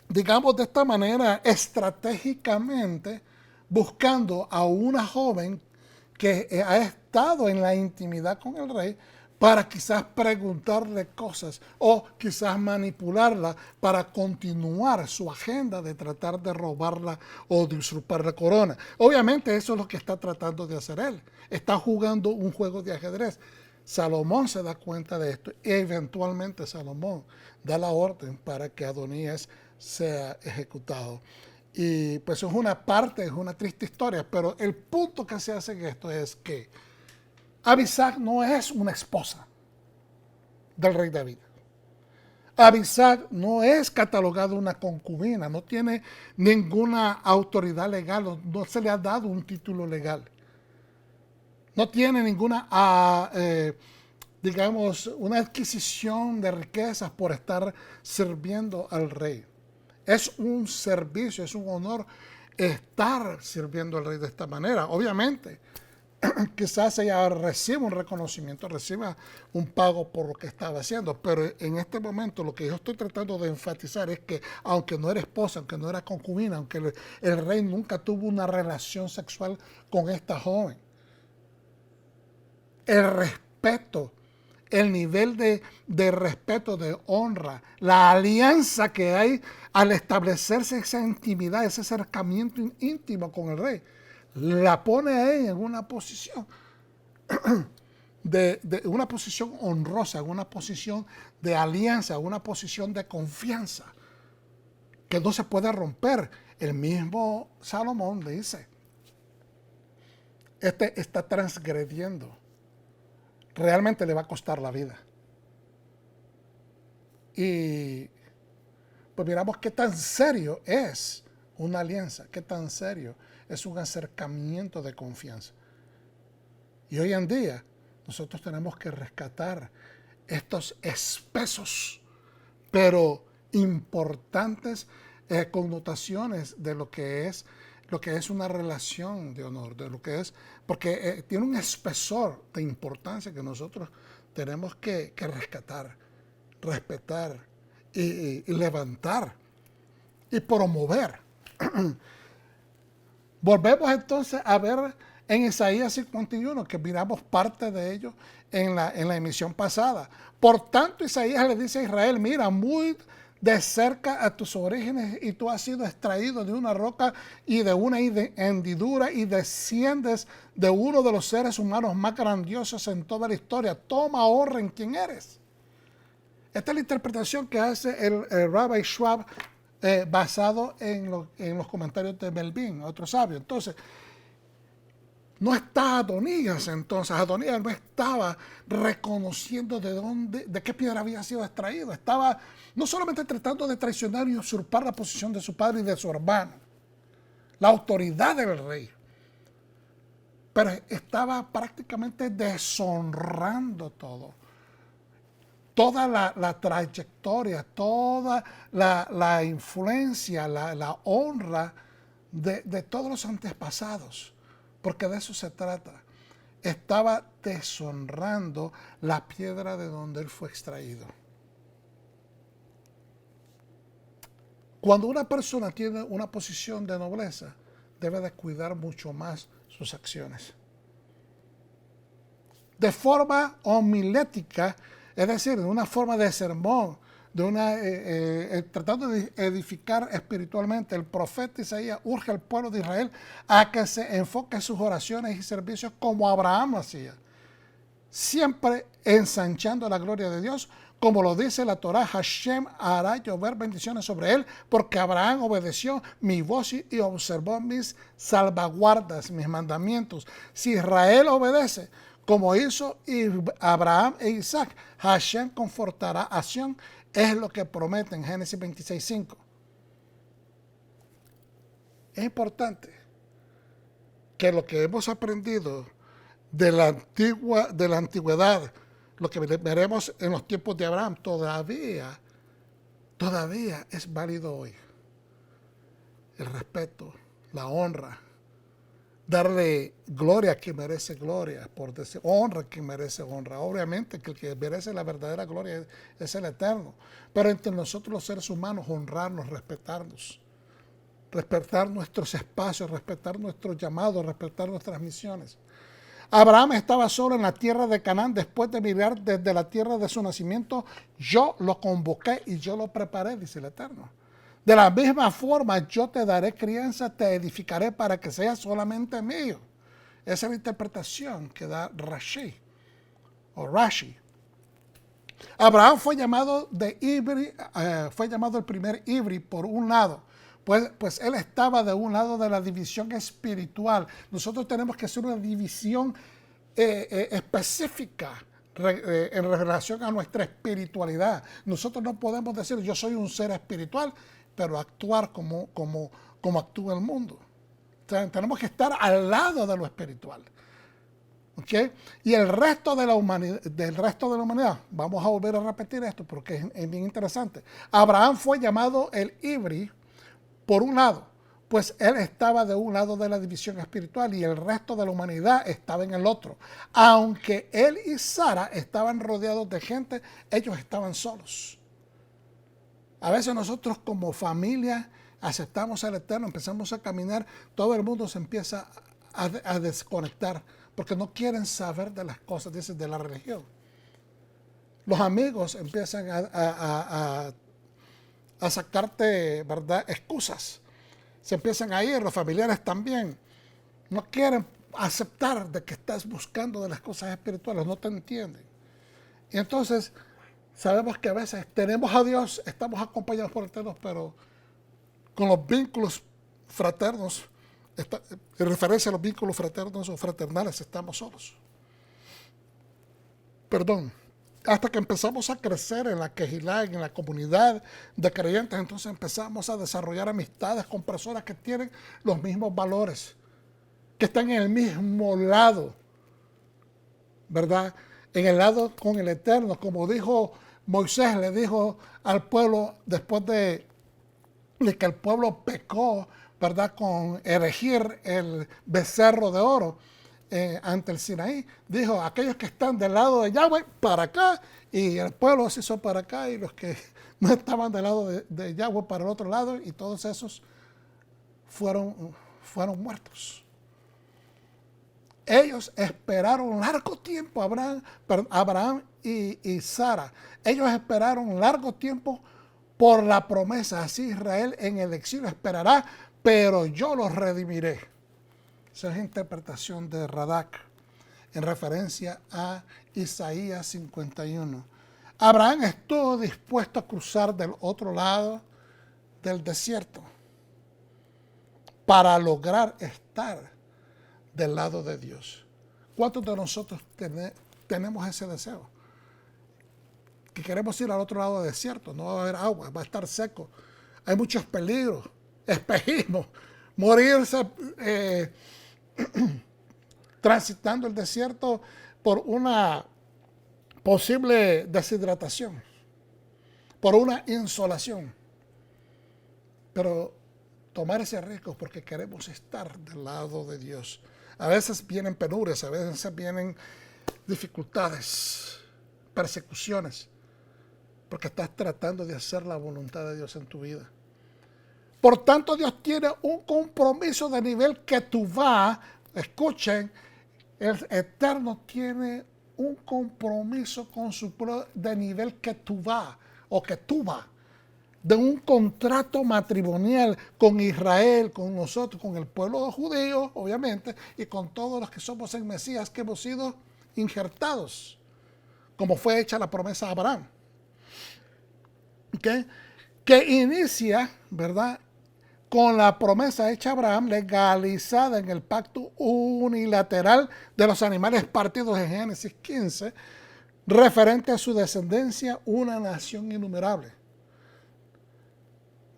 digamos de esta manera, estratégicamente, buscando a una joven que ha estado en la intimidad con el rey para quizás preguntarle cosas o quizás manipularla para continuar su agenda de tratar de robarla o de usurpar la corona. Obviamente eso es lo que está tratando de hacer él. Está jugando un juego de ajedrez. Salomón se da cuenta de esto y eventualmente Salomón da la orden para que Adonías sea ejecutado. Y pues es una parte, es una triste historia, pero el punto que se hace en esto es que Abisag no es una esposa del rey David. Abisag no es catalogado una concubina, no tiene ninguna autoridad legal, no se le ha dado un título legal. No tiene ninguna, digamos, una adquisición de riquezas por estar sirviendo al rey. Es un servicio, es un honor estar sirviendo al rey de esta manera. Obviamente, quizás ella reciba un reconocimiento, reciba un pago por lo que estaba haciendo, pero en este momento lo que yo estoy tratando de enfatizar es que aunque no era esposa, aunque no era concubina, aunque el rey nunca tuvo una relación sexual con esta joven, el respeto, el nivel de respeto, de honra, la alianza que hay al establecerse esa intimidad, ese acercamiento íntimo con el rey, la pone a ella en una posición de una posición honrosa, una posición de alianza, una posición de confianza que no se puede romper. El mismo Salomón le dice, este está transgrediendo, realmente le va a costar la vida. Y pues miramos qué tan serio es una alianza, qué tan serio es un acercamiento de confianza. Y hoy en día nosotros tenemos que rescatar estos espesos, pero importantes connotaciones de lo que es una relación de honor, de lo que es, porque tiene un espesor de importancia que nosotros tenemos que rescatar, respetar y levantar y promover. Volvemos entonces a ver en Isaías 51, que miramos parte de ello en la emisión pasada. Por tanto, Isaías le dice a Israel, mira, muy de cerca a tus orígenes y tú has sido extraído de una roca y de una hendidura y desciendes de uno de los seres humanos más grandiosos en toda la historia. Toma honra en quien eres. Esta es la interpretación que hace el Rabbi Schwab basado en los comentarios de Melvin, otro sabio. Entonces, no está Adonías entonces. Adonías no estaba reconociendo de qué piedra había sido extraído. Estaba no solamente tratando de traicionar y usurpar la posición de su padre y de su hermano, la autoridad del rey, pero estaba prácticamente deshonrando toda la trayectoria, toda la influencia, la honra de todos los antepasados, porque de eso se trata. Estaba deshonrando la piedra de donde él fue extraído. Cuando una persona tiene una posición de nobleza, debe de cuidar mucho más sus acciones. De forma homilética, es decir, de una forma de sermón, tratando de edificar espiritualmente, el profeta Isaías urge al pueblo de Israel a que se enfoque en sus oraciones y servicios como Abraham lo hacía, siempre ensanchando la gloria de Dios, como lo dice la Torá, Hashem hará llover bendiciones sobre él, porque Abraham obedeció mi voz y observó mis salvaguardas, mis mandamientos. Si Israel obedece, como hizo Abraham e Isaac, Hashem confortará a Sion, es lo que promete en Génesis 26:5. Es importante que lo que hemos aprendido de la antigüedad, lo que veremos en los tiempos de Abraham, todavía es válido hoy. El respeto, la honra, darle gloria a quien merece gloria, por decir, honra a quien merece honra. Obviamente que el que merece la verdadera gloria es el Eterno. Pero entre nosotros los seres humanos, honrarnos, respetarnos. Respetar nuestros espacios, respetar nuestros llamados, respetar nuestras misiones. Abraham estaba solo en la tierra de Canaán después de mirar desde la tierra de su nacimiento. Yo lo convoqué y yo lo preparé, dice el Eterno. De la misma forma, yo te daré crianza, te edificaré para que seas solamente mío. Esa es la interpretación que da Rashi. Abraham fue llamado de Ibri, fue llamado el primer Ibri por un lado. Pues él estaba de un lado de la división espiritual. Nosotros tenemos que hacer una división específica en relación a nuestra espiritualidad. Nosotros no podemos decir yo soy un ser espiritual, pero actuar como actúa el mundo. O sea, tenemos que estar al lado de lo espiritual. ¿Okay? Y el resto de la humanidad, vamos a volver a repetir esto porque es bien interesante. Abraham fue llamado el Ibri por un lado, pues él estaba de un lado de la división espiritual y el resto de la humanidad estaba en el otro. Aunque él y Sara estaban rodeados de gente, ellos estaban solos. A veces nosotros como familia aceptamos al Eterno, empezamos a caminar, todo el mundo se empieza a desconectar porque no quieren saber de las cosas, dice, de la religión. Los amigos empiezan a sacarte, ¿verdad?, excusas. Se empiezan a ir, los familiares también. No quieren aceptar de que estás buscando de las cosas espirituales, no te entienden. Y entonces sabemos que a veces tenemos a Dios, estamos acompañados por el Eterno, pero con los vínculos fraternos, en referencia a los vínculos fraternos o fraternales, estamos solos. Perdón. Hasta que empezamos a crecer en la Kehilá, en la comunidad de creyentes, entonces empezamos a desarrollar amistades con personas que tienen los mismos valores, que están en el mismo lado, ¿verdad? En el lado con el Eterno, como dijo Moisés, le dijo al pueblo después de que el pueblo pecó, ¿verdad?, con erigir el becerro de oro ante el Sinaí, dijo, aquellos que están del lado de Yahweh, para acá, y el pueblo se hizo para acá, y los que no estaban del lado de Yahweh para el otro lado, y todos esos fueron muertos. Ellos esperaron largo tiempo, Abraham y Sara, ellos esperaron largo tiempo por la promesa, así Israel en el exilio esperará, pero yo los redimiré. Esa es la interpretación de Radak en referencia a Isaías 51. Abraham estuvo dispuesto a cruzar del otro lado del desierto para lograr estar del lado de Dios. ¿Cuántos de nosotros tenemos ese deseo? Que queremos ir al otro lado del desierto, no va a haber agua, va a estar seco. Hay muchos peligros, espejismo, morirse transitando el desierto por una posible deshidratación, por una insolación. Pero tomar ese riesgo porque queremos estar del lado de Dios. A veces vienen penurias, a veces vienen dificultades, persecuciones, porque estás tratando de hacer la voluntad de Dios en tu vida. Por tanto, Dios tiene un compromiso de nivel que tú vas. Escuchen, el Eterno tiene un compromiso con su pueblo de nivel que tú vas, o que tú vas, de un contrato matrimonial con Israel, con nosotros, con el pueblo judío, obviamente, y con todos los que somos en Mesías, que hemos sido injertados, como fue hecha la promesa a Abraham. ¿Okay? Que inicia, ¿verdad?, con la promesa hecha a Abraham, legalizada en el pacto unilateral de los animales partidos en Génesis 15, referente a su descendencia, una nación innumerable.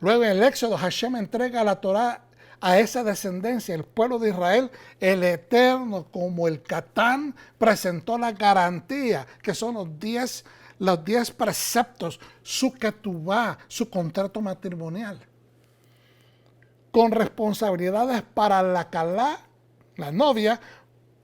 Luego en el Éxodo, Hashem entrega la Torá a esa descendencia, el pueblo de Israel. El Eterno, como el Catán, presentó la garantía, que son los 10 preceptos, su ketubá, su contrato matrimonial, con responsabilidades para la calá, la novia,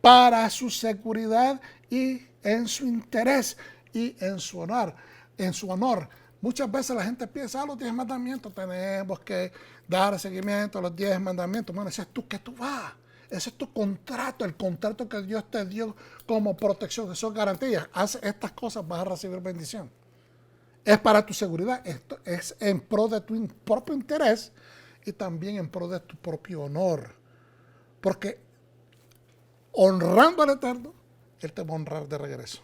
para su seguridad y en su interés y en su honor. En su honor. Muchas veces la gente piensa, los 10 mandamientos, tenemos que dar seguimiento a los 10 mandamientos. Bueno, ese es tú que tú vas. Ese es tu contrato, el contrato que Dios te dio como protección, que son garantías. Haz estas cosas, vas a recibir bendición. Es para tu seguridad, esto es en pro de tu propio interés y también en pro de tu propio honor. Porque honrando al Eterno, Él te va a honrar de regreso.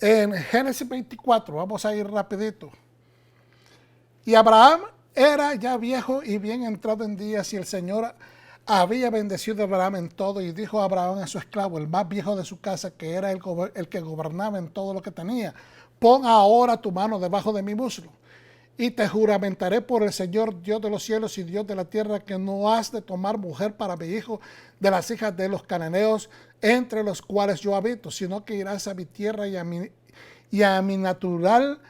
En Génesis 24, vamos a ir rapidito. Y Abraham era ya viejo y bien entrado en días, y el Señor había bendecido a Abraham en todo, y dijo a Abraham a su esclavo, el más viejo de su casa, que era el que gobernaba en todo lo que tenía: pon ahora tu mano debajo de mi muslo, y te juramentaré por el Señor, Dios de los cielos y Dios de la tierra, que no has de tomar mujer para mi hijo de las hijas de los cananeos, entre los cuales yo habito, sino que irás a mi tierra y a mi natural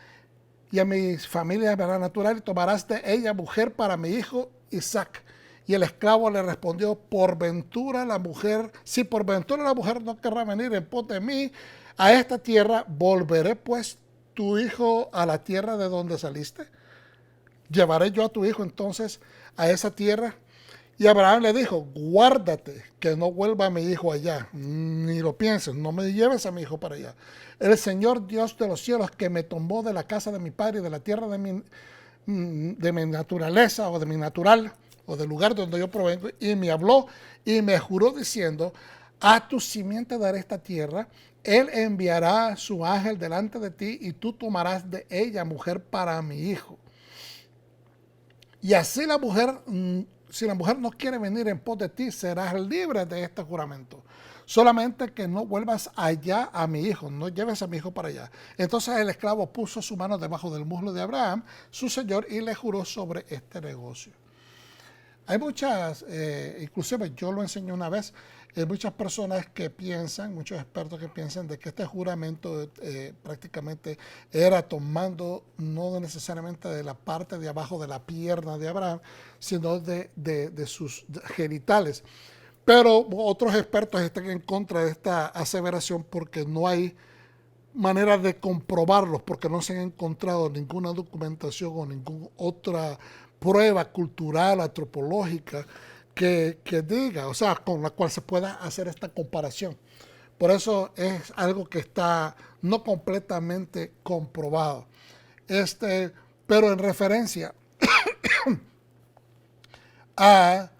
y a mi familia natural, y tomarás de ella mujer para mi hijo Isaac. Y el esclavo le respondió: por ventura la mujer, si por ventura la mujer no querrá venir en pos de mí a esta tierra, volveré pues tu hijo a la tierra de donde saliste. Llevaré yo a tu hijo entonces a esa tierra. Y Abraham le dijo: guárdate que no vuelva a mi hijo allá, ni lo pienses, no me lleves a mi hijo para allá. El Señor Dios de los cielos, que me tomó de la casa de mi padre y de la tierra de mi naturaleza, o de mi natural, o del lugar donde yo provengo, y me habló y me juró diciendo: a tu simiente daré esta tierra, él enviará su ángel delante de ti, y tú tomarás de ella mujer para mi hijo. Y así la mujer, si la mujer no quiere venir en pos de ti, serás libre de este juramento. Solamente que no vuelvas allá a mi hijo, no lleves a mi hijo para allá. Entonces el esclavo puso su mano debajo del muslo de Abraham, su señor, y le juró sobre este negocio. Hay muchas, inclusive yo lo enseñé una vez, hay muchas personas que piensan, muchos expertos que piensan de que este juramento prácticamente era tomando no necesariamente de la parte de abajo de la pierna de Abraham, sino de sus genitales. Pero otros expertos están en contra de esta aseveración porque no hay manera de comprobarlos, porque no se han encontrado ninguna documentación o ninguna otra prueba cultural, antropológica, que diga, o sea, con la cual se pueda hacer esta comparación. Por eso es algo que está no completamente comprobado. Pero en referencia a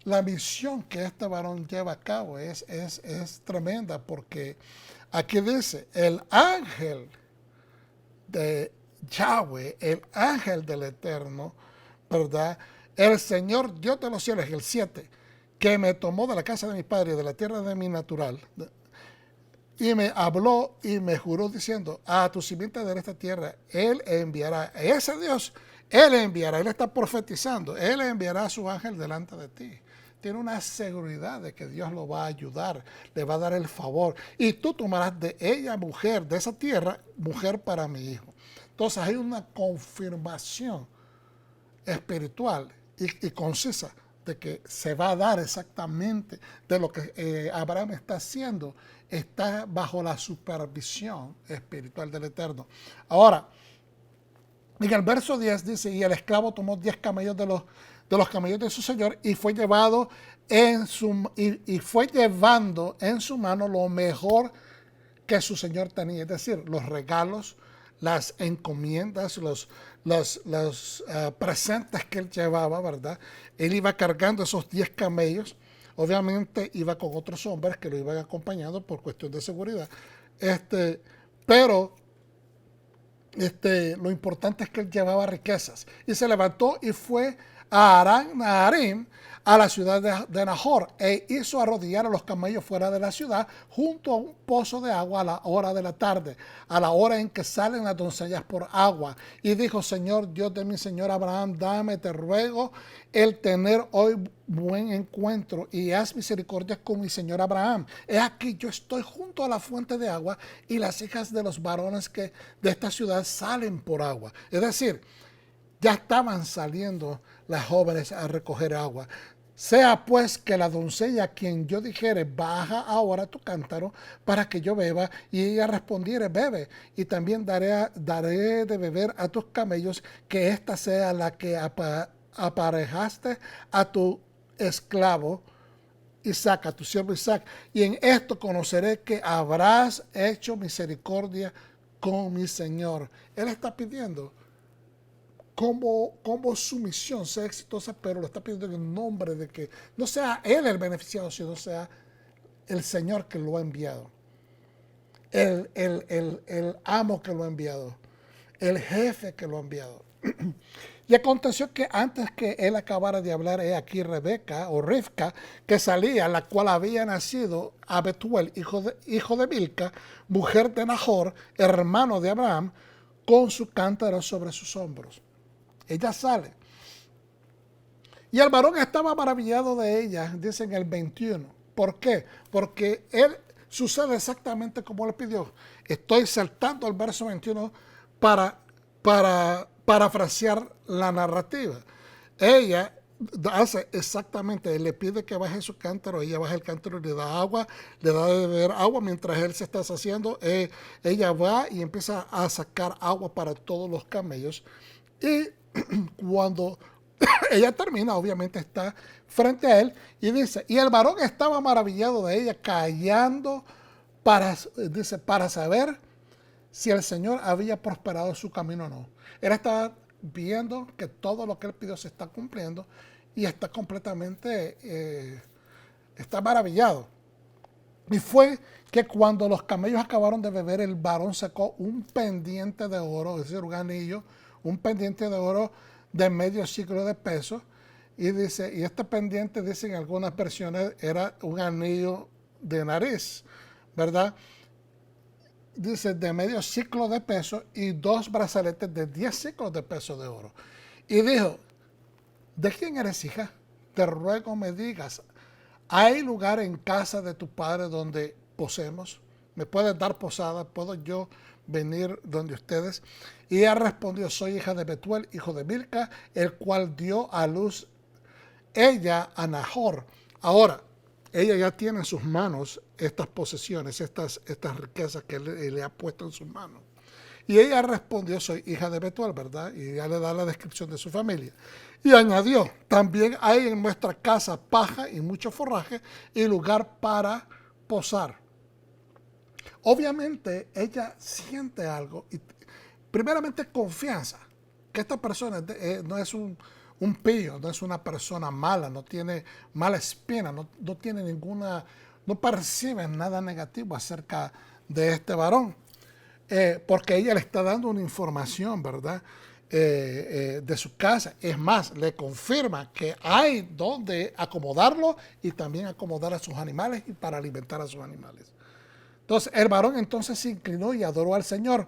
la misión que este varón lleva a cabo es tremenda, porque aquí dice: el ángel de Yahweh, el ángel del Eterno, ¿verdad? El Señor Dios de los cielos, el 7, que me tomó de la casa de mi padre, de la tierra de mi natural, y me habló y me juró diciendo: a tu simiente de esta tierra, Él enviará, ese Dios, Él enviará, Él está profetizando, Él enviará a su ángel delante de ti. Tiene una seguridad de que Dios lo va a ayudar, le va a dar el favor, y tú tomarás de ella mujer, de esa tierra, mujer para mi hijo. Entonces hay una confirmación espiritual y concisa de que se va a dar exactamente de lo que Abraham está haciendo, está bajo la supervisión espiritual del Eterno. Ahora, en el verso 10 dice: y el esclavo tomó 10 camellos de los camellos de su señor, y fue llevando en su mano lo mejor que su señor tenía, es decir, los regalos, las encomiendas, los presentes que él llevaba, ¿verdad? Él iba cargando esos 10 camellos. Obviamente iba con otros hombres que lo iban acompañando por cuestión de seguridad. Pero lo importante es que él llevaba riquezas. Y se levantó y fue a Naharim, a la ciudad de Nahor, e hizo arrodillar a los camellos fuera de la ciudad, junto a un pozo de agua, a la hora de la tarde, a la hora en que salen las doncellas por agua. Y dijo: Señor Dios de mi señor Abraham, dame, te ruego, el tener hoy buen encuentro, y haz misericordia con mi señor Abraham. He aquí, yo estoy junto a la fuente de agua, y las hijas de los varones que de esta ciudad salen por agua. Es decir, Ya estaban saliendo las jóvenes a recoger agua. Sea pues que la doncella a quien yo dijere, baja ahora tu cántaro para que yo beba, y ella respondiere, bebe, y también daré de beber a tus camellos, que esta sea la que aparejaste a tu esclavo Isaac, a tu siervo Isaac, y en esto conoceré que habrás hecho misericordia con mi Señor. Él está pidiendo como su misión sea exitosa, pero lo está pidiendo en el nombre de que no sea él el beneficiado, sino sea el Señor que lo ha enviado, el amo que lo ha enviado, el jefe que lo ha enviado. Y aconteció que antes que él acabara de hablar, he aquí Rebeca o Rivca, que salía, la cual había nacido a Betuel, hijo de Milca, mujer de Nahor, hermano de Abraham, con su cántaro sobre sus hombros. Ella sale. Y el varón estaba maravillado de ella, dice en el 21. ¿Por qué? Porque él sucede exactamente como le pidió. Estoy saltando al verso 21 para parafrasear la narrativa. Ella hace exactamente, le pide que baje su cántaro, ella baja el cántaro y le da agua, le da de beber agua mientras él se está saciando. Ella va y empieza a sacar agua para todos los camellos. Y cuando ella termina, obviamente está frente a él y dice, y el varón estaba maravillado de ella, callando para saber si el Señor había prosperado su camino o no. Él estaba viendo que todo lo que él pidió se está cumpliendo y está completamente, está maravillado. Y fue que cuando los camellos acabaron de beber, el varón sacó un pendiente de oro, es decir, un anillo, un pendiente de oro de medio ciclo de peso. Y dice, y este pendiente, dicen en algunas versiones, era un anillo de nariz, ¿verdad? Dice, de medio ciclo de peso y 2 brazaletes de 10 ciclos de peso de oro. Y dijo, ¿de quién eres hija? Te ruego me digas, ¿hay lugar en casa de tu padre donde posemos? ¿Me puedes dar posada? ¿Puedo yo venir donde ustedes? Y ella respondió, soy hija de Betuel, hijo de Milca, el cual dio a luz ella a Nahor. Ahora, ella ya tiene en sus manos estas posesiones, estas riquezas que le ha puesto en sus manos. Y ella respondió, soy hija de Betuel, ¿verdad? Y ya le da la descripción de su familia. Y añadió, también hay en nuestra casa paja y mucho forraje y lugar para posar. Obviamente ella siente algo, y primeramente confianza, que esta persona no es un pillo, no es una persona mala, no tiene mala espina, no tiene ninguna, no percibe nada negativo acerca de este varón, porque ella le está dando una información, ¿verdad? De su casa. Es más, le confirma que hay donde acomodarlo y también acomodar a sus animales y para alimentar a sus animales. Entonces el varón entonces se inclinó y adoró al Señor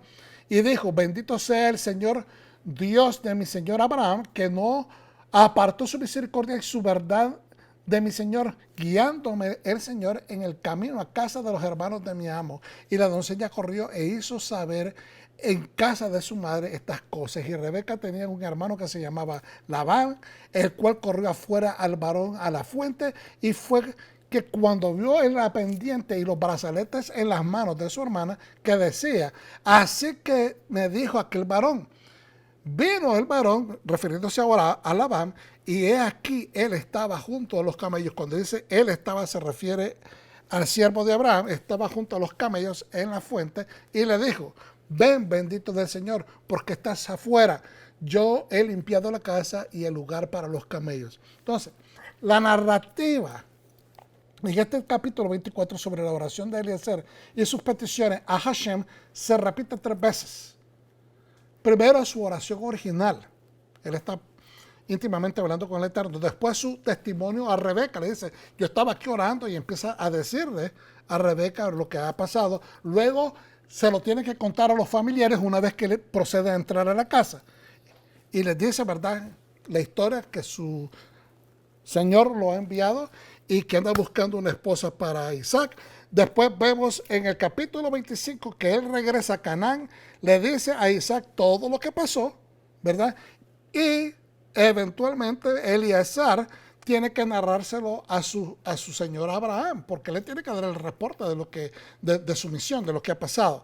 y dijo, bendito sea el Señor, Dios de mi Señor Abraham, que no apartó su misericordia y su verdad de mi Señor, guiándome el Señor en el camino a casa de los hermanos de mi amo. Y la doncella corrió e hizo saber en casa de su madre estas cosas. Y Rebeca tenía un hermano que se llamaba Labán, el cual corrió afuera al varón a la fuente, y fue que cuando vio la pendiente y los brazaletes en las manos de su hermana, que decía, así que me dijo aquel varón. Vino el varón, refiriéndose ahora a Labán, y he aquí, él estaba junto a los camellos. Cuando dice él estaba, se refiere al siervo de Abraham, estaba junto a los camellos en la fuente, y le dijo, ven bendito del Señor, porque estás afuera. Yo he limpiado la casa y el lugar para los camellos. Entonces, la narrativa en este capítulo 24 sobre la oración de Eliezer y sus peticiones a Hashem se repite 3 veces. Primero su oración original. Él está íntimamente hablando con el Eterno. Después su testimonio a Rebeca. Le dice, yo estaba aquí orando, y empieza a decirle a Rebeca lo que ha pasado. Luego se lo tiene que contar a los familiares una vez que él procede a entrar a la casa. Y les dice, ¿verdad?, la historia que su Señor lo ha enviado y que anda buscando una esposa para Isaac. Después vemos en el capítulo 25 que él regresa a Canaán, le dice a Isaac todo lo que pasó, ¿verdad? y eventualmente Eliezer tiene que narrárselo a su señor Abraham, porque le tiene que dar el reporte de su misión, de lo que ha pasado.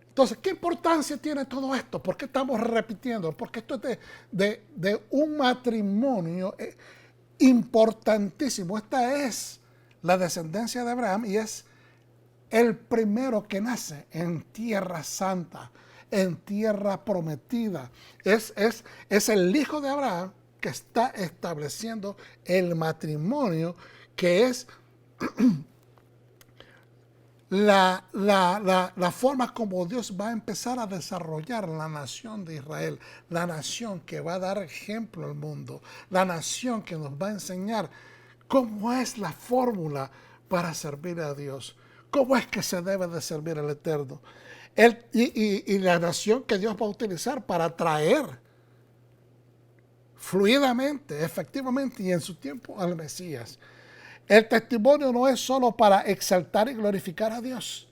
Entonces, ¿qué importancia tiene todo esto? ¿Por qué estamos repitiendo? Porque esto es de un matrimonio importantísimo. Esta es la descendencia de Abraham y es el primero que nace en tierra santa, en tierra prometida. Es el hijo de Abraham que está estableciendo el matrimonio, que es la forma como Dios va a empezar a desarrollar la nación de Israel, la nación que va a dar ejemplo al mundo, la nación que nos va a enseñar cómo es la fórmula para servir a Dios, cómo es que se debe de servir al Eterno. Y la nación que Dios va a utilizar para traer fluidamente, efectivamente y en su tiempo al Mesías. El testimonio no es solo para exaltar y glorificar a Dios.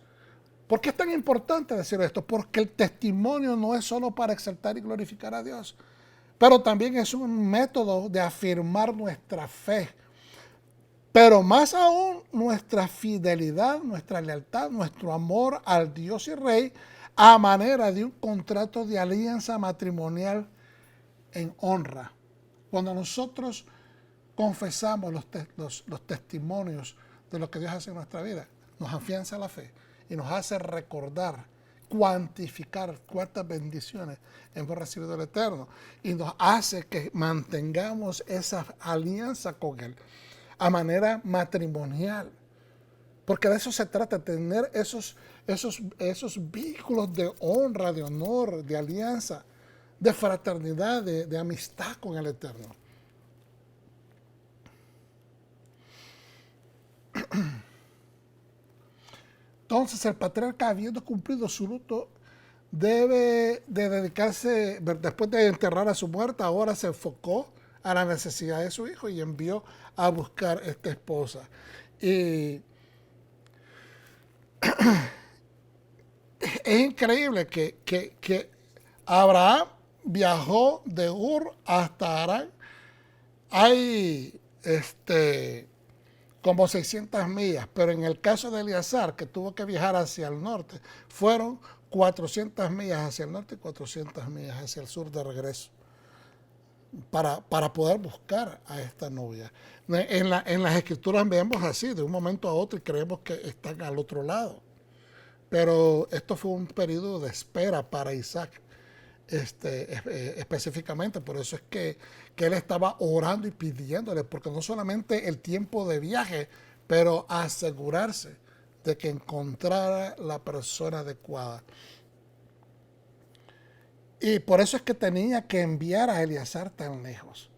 ¿Por qué es tan importante decir esto? Porque el testimonio no es solo para exaltar y glorificar a Dios, pero también es un método de afirmar nuestra fe. Pero más aún, nuestra fidelidad, nuestra lealtad, nuestro amor al Dios y Rey a manera de un contrato de alianza matrimonial en honra. Cuando nosotros confesamos los testimonios de lo que Dios hace en nuestra vida, nos afianza la fe y nos hace recordar, cuantificar cuántas bendiciones hemos recibido del Eterno y nos hace que mantengamos esa alianza con Él a manera matrimonial. Porque de eso se trata, tener esos vínculos de honra, de honor, de alianza, de fraternidad, de amistad con el Eterno. Entonces el patriarca, habiendo cumplido su luto, debe de dedicarse, después de enterrar a su muerta, ahora se enfocó a la necesidad de su hijo y envió a buscar esta esposa. Y es increíble que Abraham viajó de Ur hasta Harán. Hay como 600 millas, pero en el caso de Eliezer, que tuvo que viajar hacia el norte, fueron 400 millas hacia el norte y 400 millas hacia el sur de regreso para poder buscar a esta novia. En las escrituras vemos así, de un momento a otro, y creemos que están al otro lado. Pero esto fue un periodo de espera para Isaac, específicamente. Por eso es que él estaba orando y pidiéndole, porque no solamente el tiempo de viaje, pero asegurarse de que encontrara la persona adecuada. Y por eso es que tenía que enviar a Eliezer tan lejos,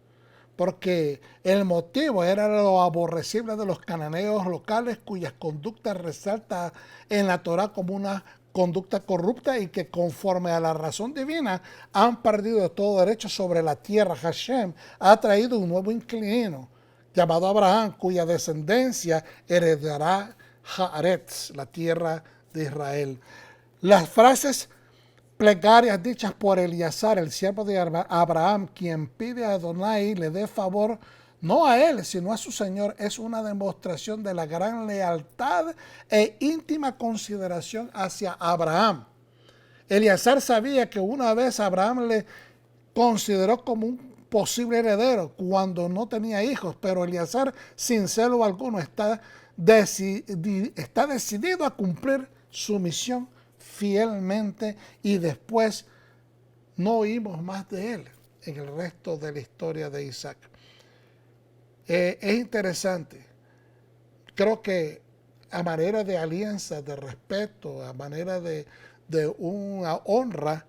porque el motivo era lo aborrecible de los cananeos locales, cuyas conductas resalta en la Torá como una conducta corrupta y que conforme a la razón divina han perdido todo derecho sobre la tierra. Hashem ha traído un nuevo inquilino llamado Abraham, cuya descendencia heredará Haaretz, la tierra de Israel. Las frases plegarias dichas por Eliezer, el siervo de Abraham, quien pide a Adonai le dé favor no a él, sino a su Señor, es una demostración de la gran lealtad e íntima consideración hacia Abraham. Eliezer sabía que una vez Abraham le consideró como un posible heredero cuando no tenía hijos, pero Eliezer, sin celo alguno, está decidido a cumplir su misión fielmente, y después no oímos más de él en el resto de la historia de Isaac. Es interesante. Creo que a manera de alianza, de respeto, a manera de una honra,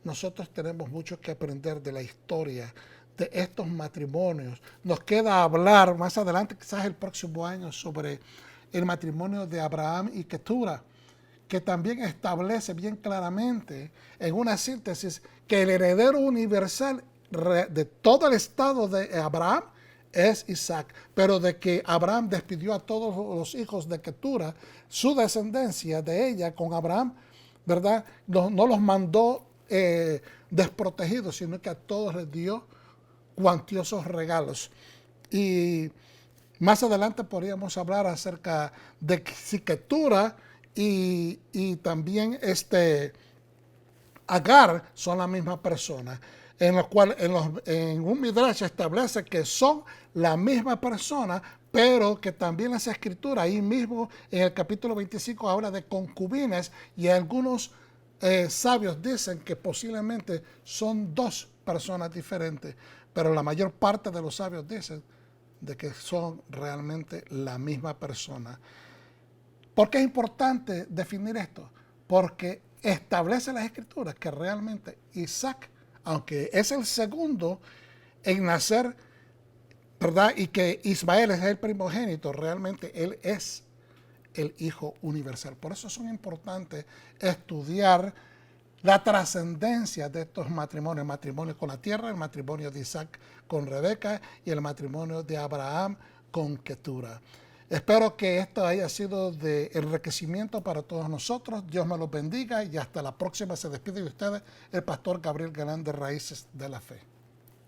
nosotros tenemos mucho que aprender de la historia de estos matrimonios. Nos queda hablar más adelante, quizás el próximo año, sobre el matrimonio de Abraham y Ketura, que también establece bien claramente en una síntesis que el heredero universal de todo el estado de Abraham es Isaac, pero de que Abraham despidió a todos los hijos de Ketura, su descendencia de ella con Abraham, ¿verdad? No los mandó desprotegidos, sino que a todos les dio cuantiosos regalos. Y más adelante podríamos hablar acerca de si Ketura y también Agar son la misma persona, en lo cual en un Midrash establece que son la misma persona, pero que también las escrituras, ahí mismo en el capítulo 25 habla de concubinas, y algunos sabios dicen que posiblemente son dos personas diferentes, pero la mayor parte de los sabios dicen de que son realmente la misma persona. ¿Por qué es importante definir esto? Porque establece las escrituras que realmente Isaac, aunque es el segundo en nacer, ¿verdad? Y que Ismael es el primogénito, realmente él es el Hijo universal. Por eso es importante estudiar la trascendencia de estos matrimonios, el matrimonio con la tierra, el matrimonio de Isaac con Rebeca y el matrimonio de Abraham con Ketura. Espero que esto haya sido de enriquecimiento para todos nosotros. Dios me los bendiga y hasta la próxima. Se despide de ustedes el pastor Gabriel Galán de Raíces de la Fe.